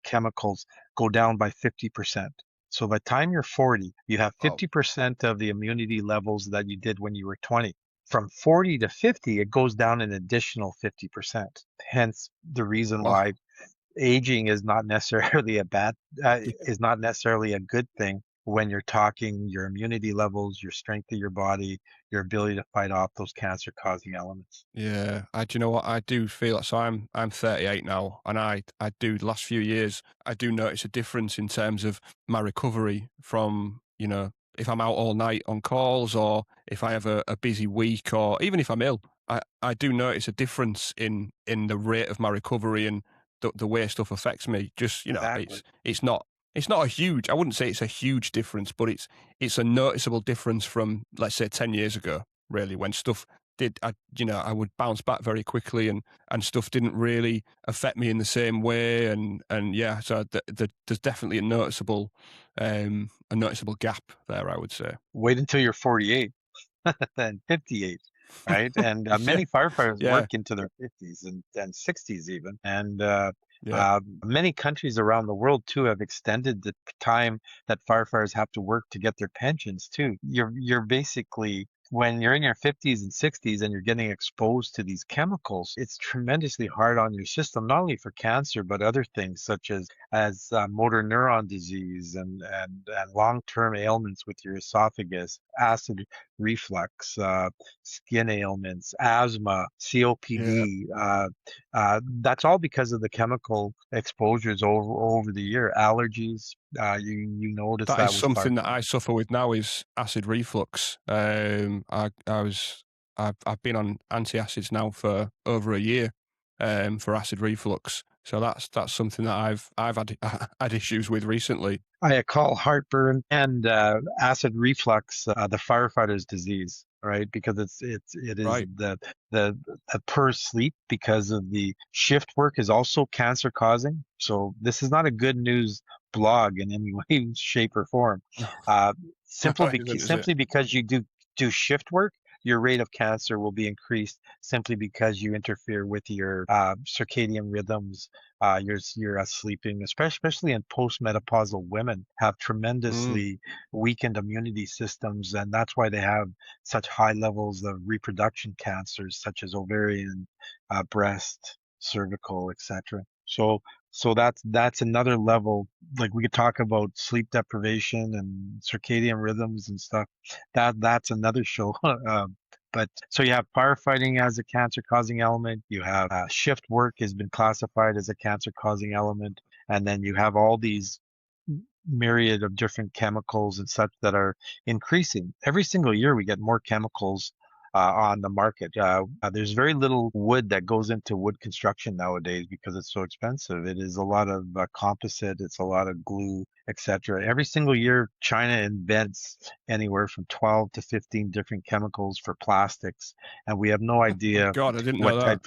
chemicals go down by 50%. So by the time you're 40, you have Wow. 50% of the immunity levels that you did when you were 20. From 40 to 50, it goes down an additional 50%. Hence the reason Wow. why aging is not necessarily is not necessarily a good thing when you're talking your immunity levels, your strength of your body, your ability to fight off those cancer causing elements. Yeah, do you know what I do feel? So I'm 38 now, and I do the last few years I do notice a difference in terms of my recovery from if I'm out all night on calls or if I have a busy week or even if I'm ill. I do notice a difference in the rate of my recovery and the way stuff affects me. Just Exactly. it's not a huge. I wouldn't say it's a huge difference, but it's a noticeable difference from let's say 10 years ago. Really, when stuff I would bounce back very quickly, and stuff didn't really affect me in the same way. And yeah, so there's definitely a noticeable gap there, I would say. Wait until you're 48 and 58, right? And Yeah, many firefighters yeah, work into their 50s and 60s even. And yeah. many countries around the world too have extended the time that firefighters have to work to get their pensions too. You're basically, when you're in your 50s and 60s and you're getting exposed to these chemicals, it's tremendously hard on your system, not only for cancer but other things such as motor neuron disease and long-term ailments with your esophagus, acid reflux, skin ailments, asthma, Yeah. COPD. That's all because of the chemical exposures over the year. Allergies. You notice That is that with something that firefighting. I suffer with now, is acid reflux. I've been on antacids now for over a year, for acid reflux. So that's something that I've had had issues with recently. I call heartburn and acid reflux the firefighter's disease, right? Because it is Right. the poor sleep because of the shift work is also cancer causing. So this is not a good news blog in any way, shape, or form. Uh, Right, isn't it? simply because you do shift work, your rate of cancer will be increased simply because you interfere with your circadian rhythms. You're sleeping, especially in postmenopausal women, have Mm. tremendously weakened immunity systems, and that's why they have such high levels of reproduction cancers, such as ovarian, breast, cervical, etc. So that's another level. Like we could talk about sleep deprivation and circadian rhythms and stuff. That's another show. But so you have firefighting as a cancer causing element. You have shift work has been classified as a cancer causing element. And then you have all these myriad of different chemicals and such that are increasing. Every single year, we get more chemicals on the market. There's very little wood that goes into wood construction nowadays because it's so expensive. It is a lot of composite, it's a lot of glue, etc. Every single year, China invents anywhere from 12 to 15 different chemicals for plastics, and we have no My idea God, I didn't know that.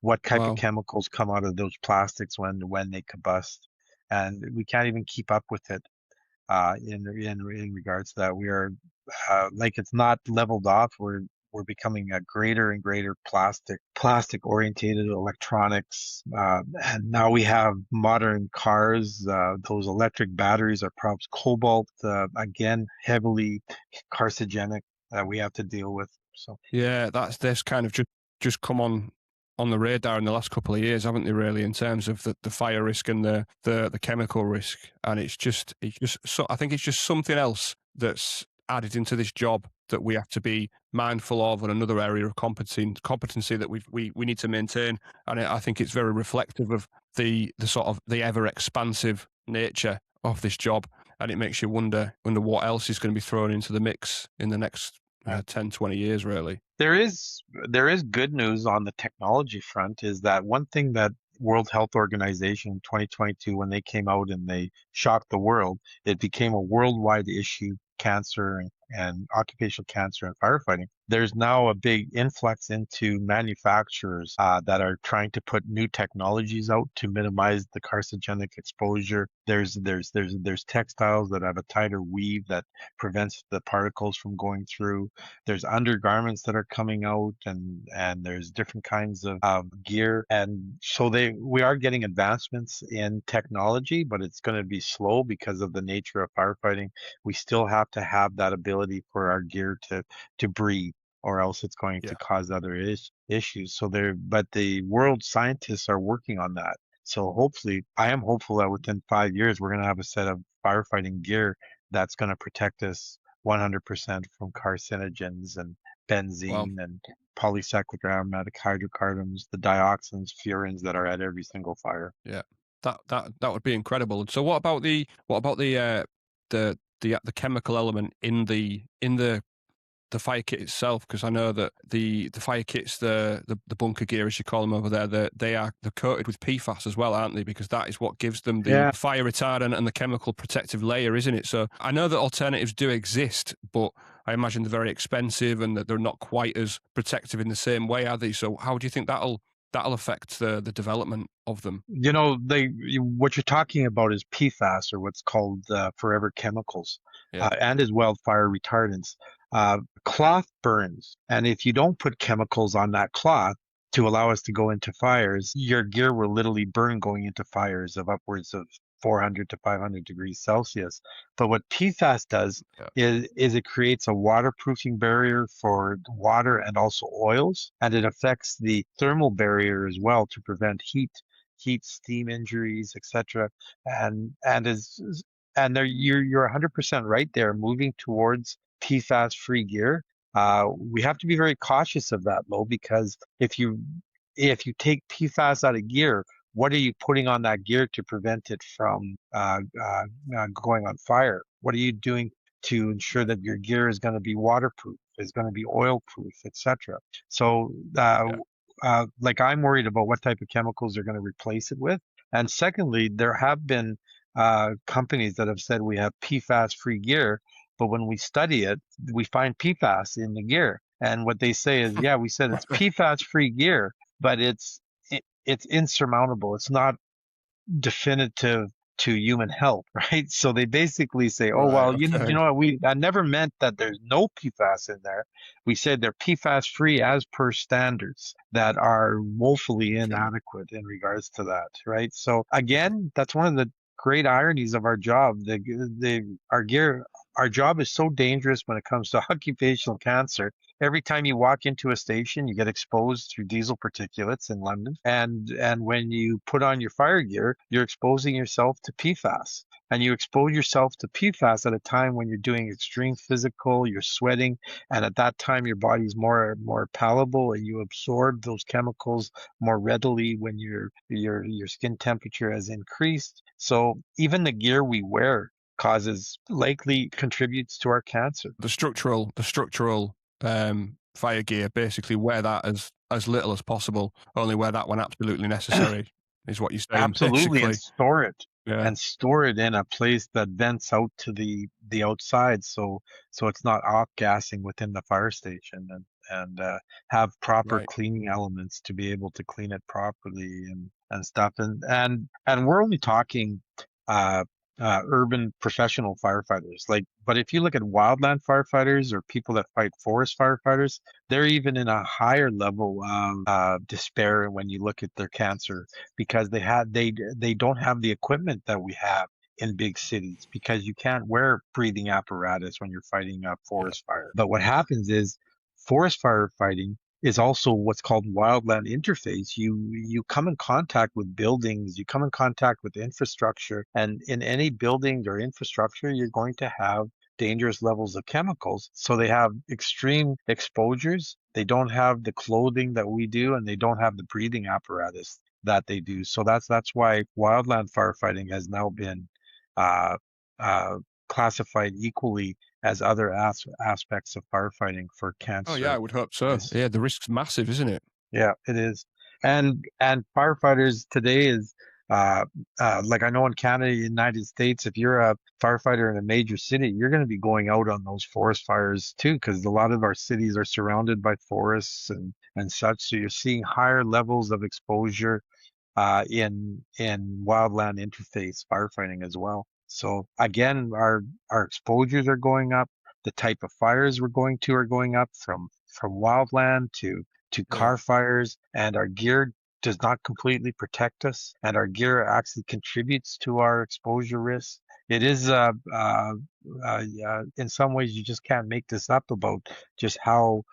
what type of Wow. chemicals come out of those plastics when they combust, and we can't even keep up with it in regards to that. We are like it's not leveled off. We're becoming a greater and greater plastic orientated electronics, and now we have modern cars. Those electric batteries are perhaps cobalt, again heavily carcinogenic that we have to deal with. So Yeah, that's kind of just come on the radar in the last couple of years, haven't they? Really, in terms of the fire risk and the chemical risk, and it's just so I think it's just something else that's added into this job that we have to be mindful of, and another area of competency that we need to maintain. And I think it's very reflective of the sort of the ever expansive nature of this job, and it makes you wonder what else is going to be thrown into the mix in the next 10, 20 years, really. There is there is good news on the technology front is that one thing that World Health Organization in 2022, when they came out and they shocked the world, it became a worldwide issue, cancer and occupational cancer and firefighting. There's now a big influx into manufacturers that are trying to put new technologies out to minimize the carcinogenic exposure. There's textiles that have a tighter weave that prevents the particles from going through. There's undergarments that are coming out, and there's different kinds of gear, and so they we are getting advancements in technology, but it's going to be slow because of the nature of firefighting. We still have to have that ability for our gear to breathe, or else it's going to Yeah. cause other issues. So but the world scientists are working on that. So hopefully, I am hopeful that within 5 years we're going to have a set of firefighting gear that's going to protect us 100% from carcinogens and Well, benzene and polycyclic aromatic hydrocarbons, the dioxins, furans that are at every single fire. yeah, that would be incredible. So what about the chemical element in the fire kit itself? Because I know that the fire kits, the bunker gear as you call them over there, they're coated with PFAS as well, aren't they? Because that is what gives them the Yeah, fire retardant and the chemical protective layer, isn't it? So I know that alternatives do exist, but I imagine they're very expensive and that they're not quite as protective in the same way, are they? So how do you think that'll affect the development of them? What you're talking about is PFAS, or what's called forever chemicals, Yeah. and as well fire retardants. Cloth burns, and if you don't put chemicals on that cloth to allow us to go into fires, your gear will literally burn going into fires of upwards of 400 to 500 degrees Celsius. But what PFAS does Yeah. is it creates a waterproofing barrier for water and also oils, and it affects the thermal barrier as well to prevent heat, steam injuries, etc. And there you're 100% right there. Moving towards PFAS free gear, we have to be very cautious of that, though, because if you take PFAS out of gear, what are you putting on that gear to prevent it from going on fire? What are you doing to ensure that your gear is going to be waterproof, is going to be oil proof, etc.? So, Yeah. like, I'm worried about what type of chemicals they're going to replace it with. And secondly, there have been companies that have said we have PFAS free gear, but when we study it, we find PFAS in the gear. And what they say is, yeah, we said it's PFAS free gear, but it's insurmountable. It's not definitive to human health, right? So they basically say, oh, Right. well, you Okay. know what, I never meant that there's no PFAS in there. We said they're PFAS free as per standards that are woefully Okay. inadequate in regards to that, right? So again, that's one of the great ironies of our job. Our job is so dangerous when it comes to occupational cancer. Every time you walk into a station, you get exposed through diesel particulates in London. And when you put on your fire gear, you're exposing yourself to PFAS. And you expose yourself to PFAS at a time when you're doing extreme physical, you're sweating, and at that time your body's more palatable and you absorb those chemicals more readily when your skin temperature has increased. So even the gear we wear likely contributes to our cancer. The structural fire gear, basically wear that as little as possible, only wear that when absolutely necessary, is what you're saying, Absolutely, and basically. store it Yeah. and store it in a place that vents out to the outside, so it's not off gassing within the fire station, and have proper Right. cleaning elements to be able to clean it properly and stuff. And we're only talking uh urban professional firefighters. But if you look at wildland firefighters or people that fight forest firefighters, they're even in a higher level of despair when you look at their cancer, because they don't have the equipment that we have in big cities, because you can't wear breathing apparatus when you're fighting a Yeah. forest fire. But what happens is forest firefighting is also what's called wildland interface. You come in contact with buildings, you come in contact with infrastructure, and in any building or infrastructure, you're going to have dangerous levels of chemicals. So they have extreme exposures. They don't have the clothing that we do, and they don't have the breathing apparatus that they do. So that's why wildland firefighting has now been uh, uh, classified equally as other aspects of firefighting for Oh yeah, I cancer would hope so. risk. Yeah, the risk's massive, isn't it? Yeah, it is. And firefighters today is like, I know in Canada, United States, if you're a firefighter in a major city, you're going to be going out on those forest fires too, because a lot of our cities are surrounded by forests and such. So you're seeing higher levels of exposure in wildland interface firefighting as well. So again, our exposures are going up. The type of fires we're going to are going up from wildland to Yeah. car fires, and our gear does not completely protect us, and our gear actually contributes to our exposure risk. It is in some ways you just can't make this up about just how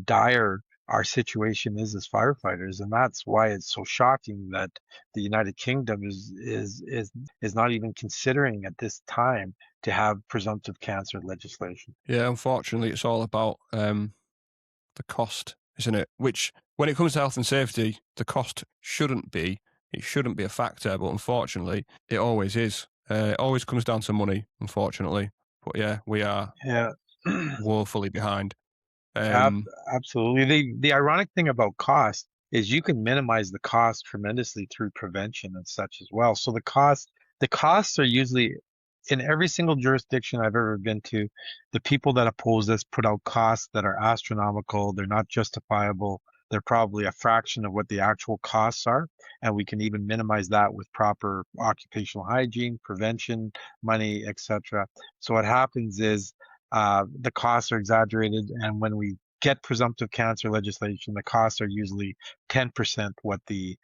dire our situation is as firefighters, and that's why it's so shocking that the United Kingdom is not even considering at this time to have presumptive cancer legislation. Yeah, unfortunately, it's all about the cost, isn't it? Which, when it comes to health and safety, the cost shouldn't be. It shouldn't be a factor, but unfortunately, it always is. It always comes down to money, unfortunately. But yeah, we are Yeah. woefully behind. Ab- Um, Absolutely. The ironic thing about cost is you can minimize the cost tremendously through prevention and such as well. So the costs are usually in every single jurisdiction I've ever been to, the people that oppose this put out costs that are astronomical. They're not justifiable. They're probably a fraction of what the actual costs are. And we can even minimize that with proper occupational hygiene, prevention, money, etc. So what happens is the costs are exaggerated. And when we get presumptive cancer legislation, the costs are usually 10% what the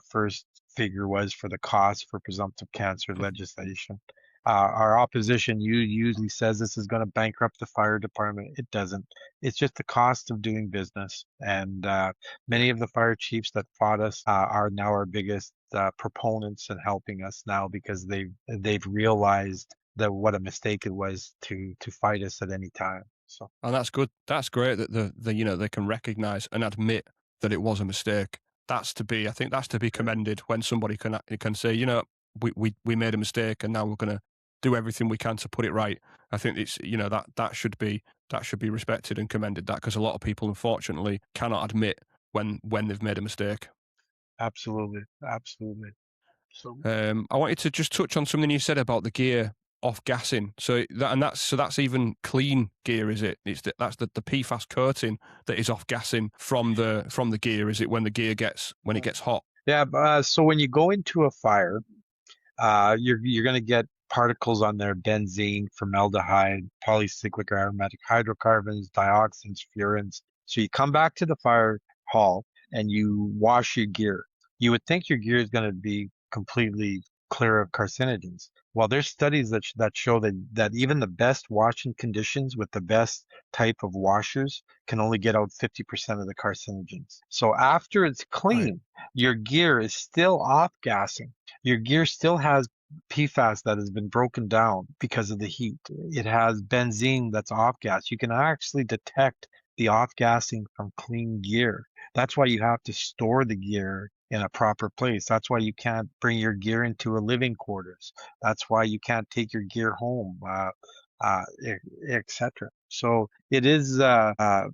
first figure was for the cost for presumptive cancer legislation. Our opposition usually says this is going to bankrupt the fire department. It doesn't. It's just the cost of doing business. And Yeah. many of the fire chiefs that fought us are now our biggest proponents and helping us now because they've realized that what a mistake it was to fight us at any time. So And that's good. That's great that they can recognise and admit that it was a mistake. I think that's to be commended when somebody can say, we made a mistake and now we're going to do everything we can to put it right. I think it's, that should be respected and commended, that, because a lot of people unfortunately cannot admit when they've made a mistake. absolutely, absolutely. So I wanted to just touch on something you said about the gear off gassing. That's even clean gear, is it? That's the PFAS coating that is off gassing from the gear. Is it when it gets hot? yeah, so when you go into a fire, you're going to get particles on there: benzene, formaldehyde, polycyclic aromatic hydrocarbons, dioxins, furans. So you come back to the fire hall and you wash your gear. You would think your gear is going to be completely clear of carcinogens. Well, there's studies that show that even the best washing conditions with the best type of washers can only get out 50% of the carcinogens. So after it's Right. clean, your gear is still off gassing. Your gear still has PFAS that has been broken down because of the heat. It has benzene that's off gas. You can actually detect the off gassing from clean gear. That's why you have to store the gear in a proper place. That's why you can't bring your gear into a living quarters. That's why you can't take your gear home, etc. So it is a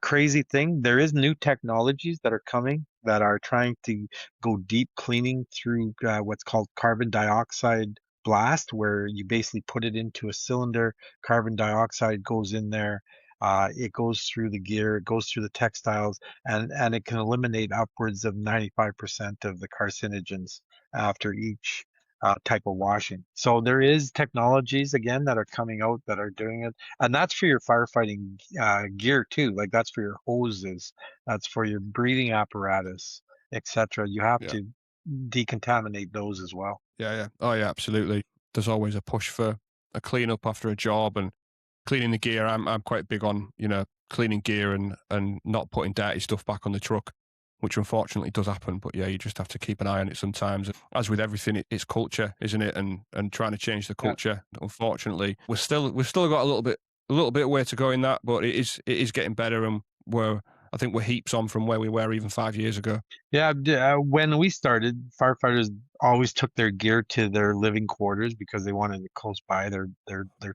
crazy thing. There is new technologies that are coming that are trying to go deep cleaning through what's called carbon dioxide blast, where you basically put it into a cylinder, carbon dioxide goes in there, it goes through the gear, it goes through the textiles, and it can eliminate upwards of 95% of the carcinogens after each type of washing. So there is technologies again that are coming out that are doing it, and that's for your firefighting gear too. Like that's for your hoses, that's for your breathing apparatus, etc. You have Yeah. to decontaminate those as well. Yeah. Yeah. Oh yeah. Absolutely. There's always a push for a clean up after a job and cleaning the gear. I'm quite big on cleaning gear and not putting dirty stuff back on the truck, which unfortunately does happen. But yeah, you just have to keep an eye on it sometimes. As with everything, it's culture, isn't it? And trying to change the Yeah. culture. Unfortunately, we've still got a little bit of way to go in that, but it is getting better, and I think we're heaps on from where we were even 5 years ago. Yeah, when we started, firefighters always took their gear to their living quarters because they wanted it close by their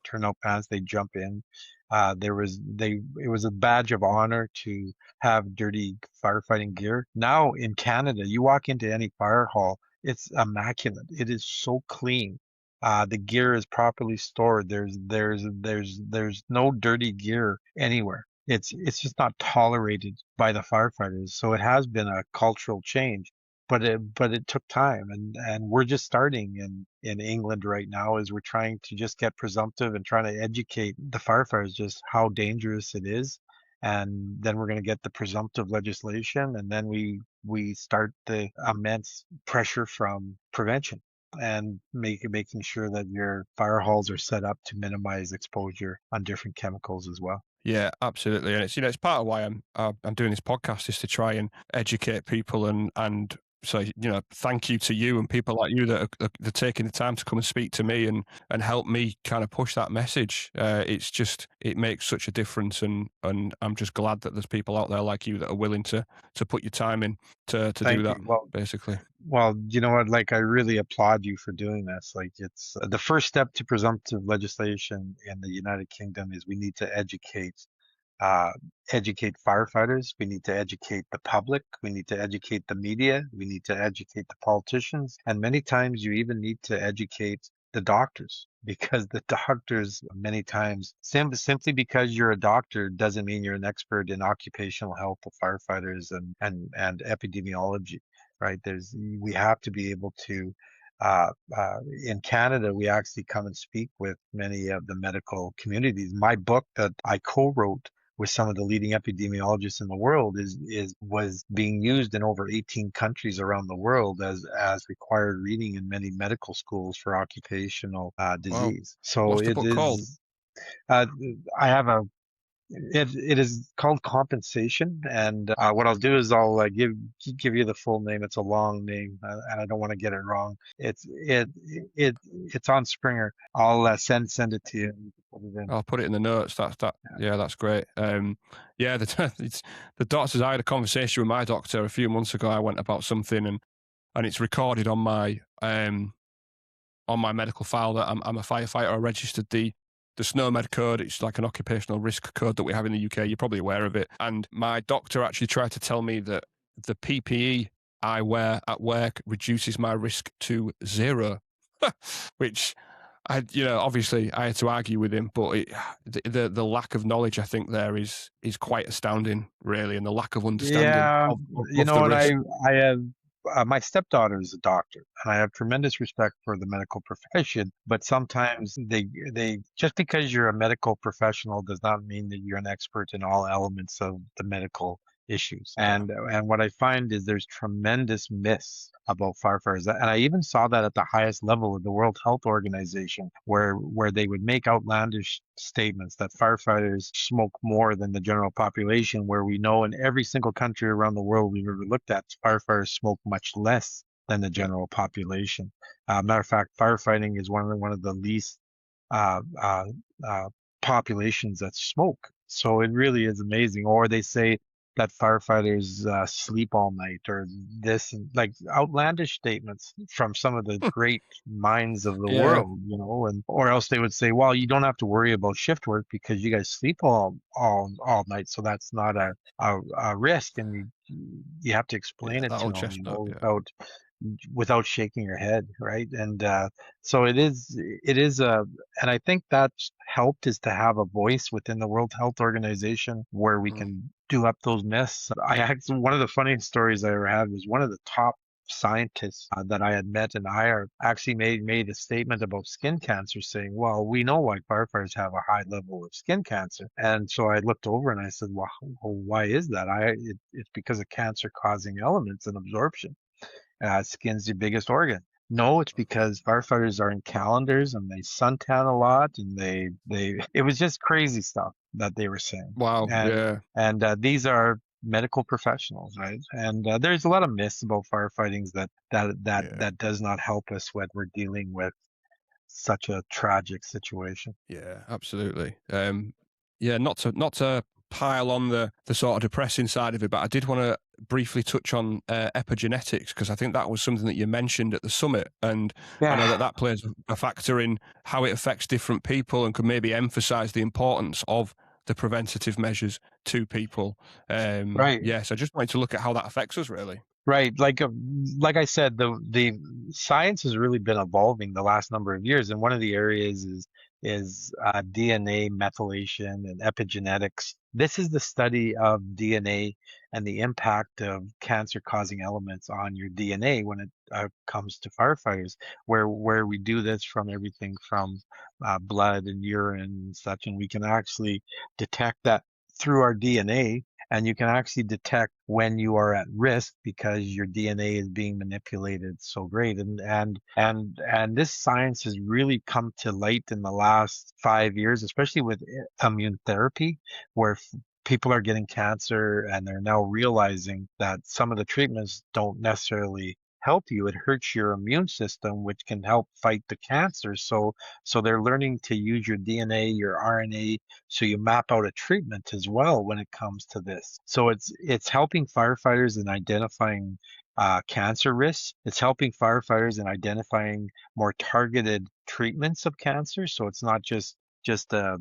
turnout pants. They jump in. It was a badge of honor to have dirty firefighting gear. Now in Canada, you walk into any fire hall, it's immaculate. It is so clean. The gear is properly stored. There's no dirty gear anywhere. It's just not tolerated by the firefighters. So it has been a cultural change, but it took time, and we're just starting in England right now as we're trying to just get presumptive and trying to educate the firefighters just how dangerous it is. And then we're going to get the presumptive legislation, and then we start the immense pressure from prevention and making sure that your fire halls are set up to minimize exposure on different chemicals as well. Yeah, absolutely, and it's part of why I'm doing this podcast, is to try and educate people, and so thank you to you and people like you that are taking the time to come and speak to me and help me kind of push that message. It makes such a difference, and I'm just glad that there's people out there like you that are willing to put your time in to do Thank that, you. basically. Well, you know what? Like, I really applaud you for doing this. Like, it's the first step to presumptive legislation in the United Kingdom is we need to uh, educate firefighters. We need to educate the public. We need to educate the media. We need to educate the politicians. And many times you even need to educate the doctors, because the doctors many times simply because you're a doctor doesn't mean you're an expert in occupational health of firefighters and epidemiology, right? We have to be able to in Canada, we actually come and speak with many of the medical communities. My book that I co-wrote with some of the leading epidemiologists in the world was being used in over 18 countries around the world as required reading in many medical schools for occupational Wow. disease. So What's the it book called? is. I have a it is called compensation, and what I'll do is I'll give you the full name. It's a long name, and I don't want to get it wrong. It's on Springer. I'll send it to you. And you can put it in. I'll put it in the notes. Yeah, that's great. Yeah, the doctors. I had a conversation with my doctor a few months ago. I went about something, and it's recorded on my medical file that I'm a firefighter. I registered the SNOMED code. It's like an occupational risk code that we have in the UK. You're probably aware of it. And my doctor actually tried to tell me that the PPE I wear at work reduces my risk to 0, which obviously I had to argue with him, but the lack of knowledge I think there is quite astounding, really, and the lack of understanding Yeah, of the and risk. I have my stepdaughter is a doctor, and I have tremendous respect for the medical profession. But sometimes they just because you're a medical professional does not mean that you're an expert in all elements of the medical issues. And what I find is there's tremendous myths about firefighters, and I even saw that at the highest level of the World Health Organization, where they would make outlandish statements that firefighters smoke more than the general population, where we know in every single country around the world we've ever looked at, firefighters smoke much less than the Yeah. general population. Matter of fact, firefighting is one of the least uh, uh, uh, populations that smoke. So it really is amazing. Or they say that firefighters sleep all night, or this, like outlandish statements from some of the great minds of the Yeah. world, and or else they would say, well, you don't have to worry about shift work because you guys sleep all night, so that's not a risk, and you have to Yeah. explain it That to old them, chestnut. Yeah. without shaking your head, right? And so it is and I think that's helped is to have a voice within the World Health Organization where we Mm. can do up those myths. I actually, one of the funniest stories I ever had was one of the top scientists that I had met in IR actually made a statement about skin cancer, saying, well, we know why firefighters have a high level of skin cancer. And so I looked over and I said, well, why is that? It's because of cancer causing elements and absorption. Skin's the biggest organ. No, it's because firefighters are in calendars and they suntan a lot, and it was just crazy stuff that they were saying. Wow. And Yeah. these are medical professionals, right? And there's a lot of myths about firefightings Yeah. that does not help us when we're dealing with such a tragic situation. Yeah, absolutely. Yeah, not to pile on the sort of depressing side of it, but I did want to briefly touch on epigenetics, because I think that was something that you mentioned at the summit, and I know Yeah, that plays a factor in how it affects different people, and could maybe emphasize the importance of the preventative measures to people. right. Yeah, so I just wanted to look at how that affects us, really. Right, like I said, the science has really been evolving the last number of years, and one of the areas is DNA methylation and epigenetics. This is the study of DNA and the impact of cancer-causing elements on your DNA when it comes to firefighters, where we do this from everything from blood and urine and such, and we can actually detect that through our DNA, and you can actually detect when you are at risk because your DNA is being manipulated so great. And this science has really come to light in the last 5 years, especially with immune therapy, where people are getting cancer and they're now realizing that some of the treatments don't necessarily help you. It hurts your immune system, which can help fight the cancer. So they're learning to use your DNA, your RNA, so you map out a treatment as well when it comes to this. So it's helping firefighters in identifying cancer risks. It's helping firefighters in identifying more targeted treatments of cancer. So it's not just a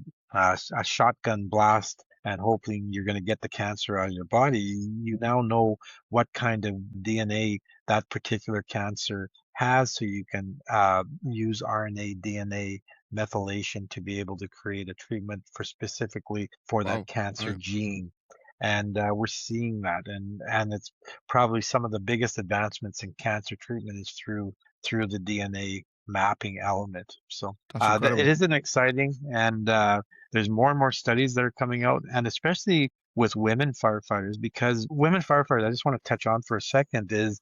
shotgun blast and hoping you're going to get the cancer out of your body. You now know what kind of DNA that particular cancer has, so you can use RNA, DNA methylation to be able to create a treatment for specifically for that Wow. cancer Right. gene. And we're seeing that, and it's probably some of the biggest advancements in cancer treatment is through the DNA mapping element. So That's it incredible. is an exciting, and there's more and more studies that are coming out, and especially with women firefighters, because women firefighters, I just want to touch on for a second, is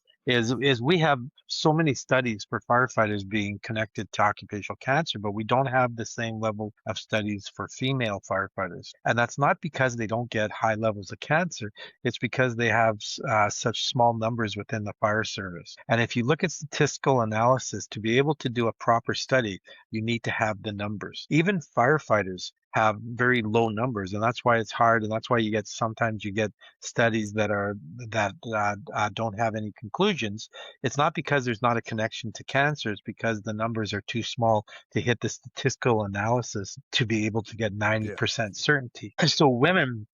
we have so many studies for firefighters being connected to occupational cancer, but we don't have the same level of studies for female firefighters. And that's not because they don't get high levels of cancer, it's because they have such small numbers within the fire service. And if you look at statistical analysis, to be able to do a proper study, you need to have the numbers. Even firefighters have very low numbers, and that's why it's hard, and that's why sometimes you get studies that don't have any conclusions. It's not because there's not a connection to cancer, it's because the numbers are too small to hit the statistical analysis to be able to get Yeah. 90% certainty. So women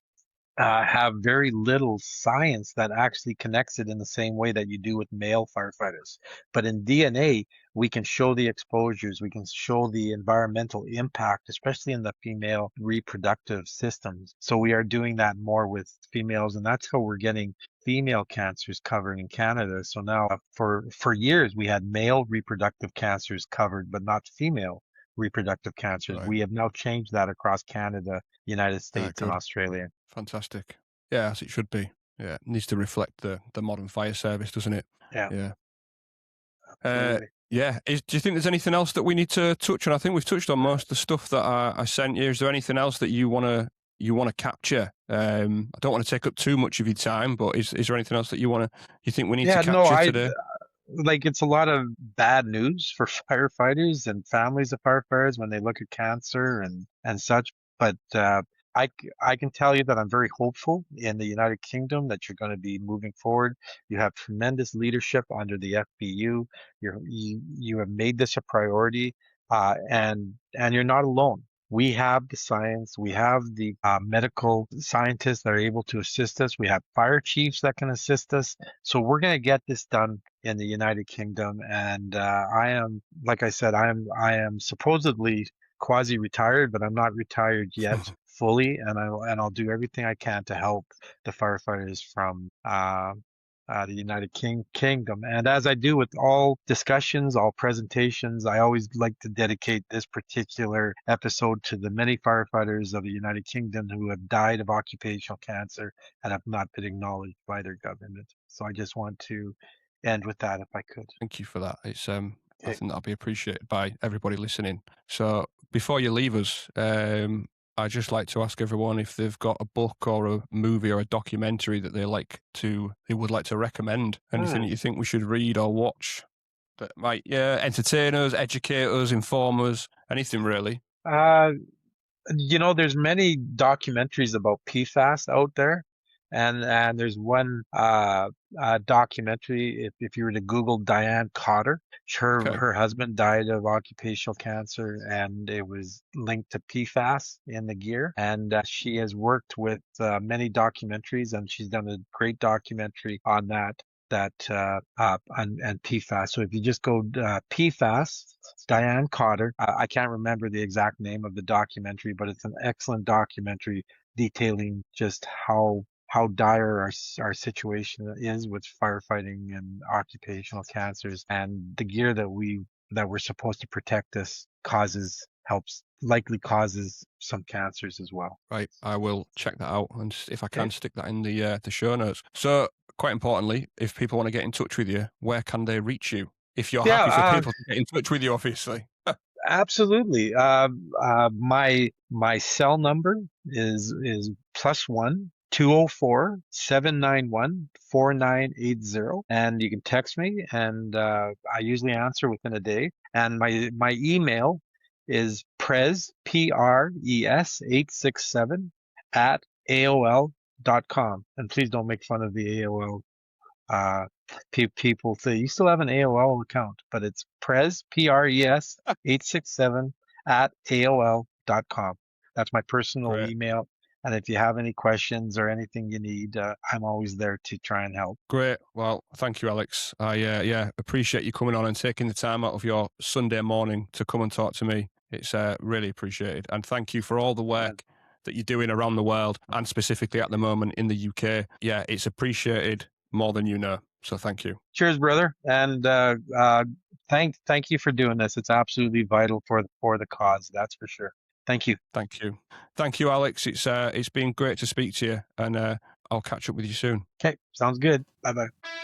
have very little science that actually connects it in the same way that you do with male firefighters. But in DNA, we can show the exposures, we can show the environmental impact, especially in the female reproductive systems. So we are doing that more with females, and that's how we're getting female cancers covered in Canada. So now for years we had male reproductive cancers covered, but not female reproductive cancers. Right. We have now changed that across Canada, United States, and Good. Australia. Fantastic. Yeah, as it should be. Yeah, it needs to reflect the modern fire service, doesn't it? Yeah, Yeah. absolutely. Yeah. Do you think there's anything else that we need to touch on? I think we've touched on most of the stuff that I sent you. Is there anything else that you wanna capture? I don't want to take up too much of your time, but is there anything else that you think we need to Yeah, no, capture I today? like it's a lot of bad news for firefighters and families of firefighters when they look at cancer and such. But I can tell you that I'm very hopeful in the United Kingdom that you're going to be moving forward. You have tremendous leadership under the FBU. You have made this a priority, and you're not alone. We have the science. We have the medical scientists that are able to assist us. We have fire chiefs that can assist us. So we're going to get this done in the United Kingdom. And I am, like I said, I am supposedly quasi-retired, but I'm not retired yet fully. And I'll do everything I can to help the firefighters from the Kingdom. And as I do with all discussions, all presentations, I always like to dedicate this particular episode to the many firefighters of the United Kingdom who have died of occupational cancer and have not been acknowledged by their government. So I just want to end with that if I could. Thank you for that. It's I Okay. think that'll be appreciated by everybody listening. So before you leave us, I'd just like to ask everyone if they've got a book or a movie or a documentary that they would like to recommend. Anything that you think we should read or watch that might entertain us, educate us, inform us, anything really. Uh, there's many documentaries about PFAS out there, and there's one documentary. If you were to Google Diane Cotter, Okay. her husband died of occupational cancer, and it was linked to PFAS in the gear. And she has worked with many documentaries, and she's done a great documentary on and PFAS. So if you just go PFAS, Diane Cotter, I can't remember the exact name of the documentary, but it's an excellent documentary detailing just how dire our situation is with firefighting and occupational cancers, and the gear that we're supposed to protect us likely causes some cancers as well. Right, I will check that out, and if I Okay. can, stick that in the show notes. So, quite importantly, if people want to get in touch with you, where can they reach you? If you're Yeah, happy for people to get in touch with you, obviously. absolutely. My cell number is +1 204 791 4980, and you can text me, and I usually answer within a day. And my email is pres 867 at AOL.com. And please don't make fun of the AOL. Uh, People say you still have an AOL account, but it's Pres 867 at AOL.com. That's my personal Great. email. And if you have any questions or anything you need, I'm always there to try and help. Great. Well, thank you, Alex. I appreciate you coming on and taking the time out of your Sunday morning to come and talk to me. It's really appreciated. And thank you for all the work that you're doing around the world and specifically at the moment in the UK. Yeah, it's appreciated more than you know. So thank you. Cheers, brother. And thank you for doing this. It's absolutely vital for the cause. That's for sure. Thank you. Thank you. Thank you, Alex. It's been great to speak to you, and I'll catch up with you soon. Okay, sounds good. Bye bye.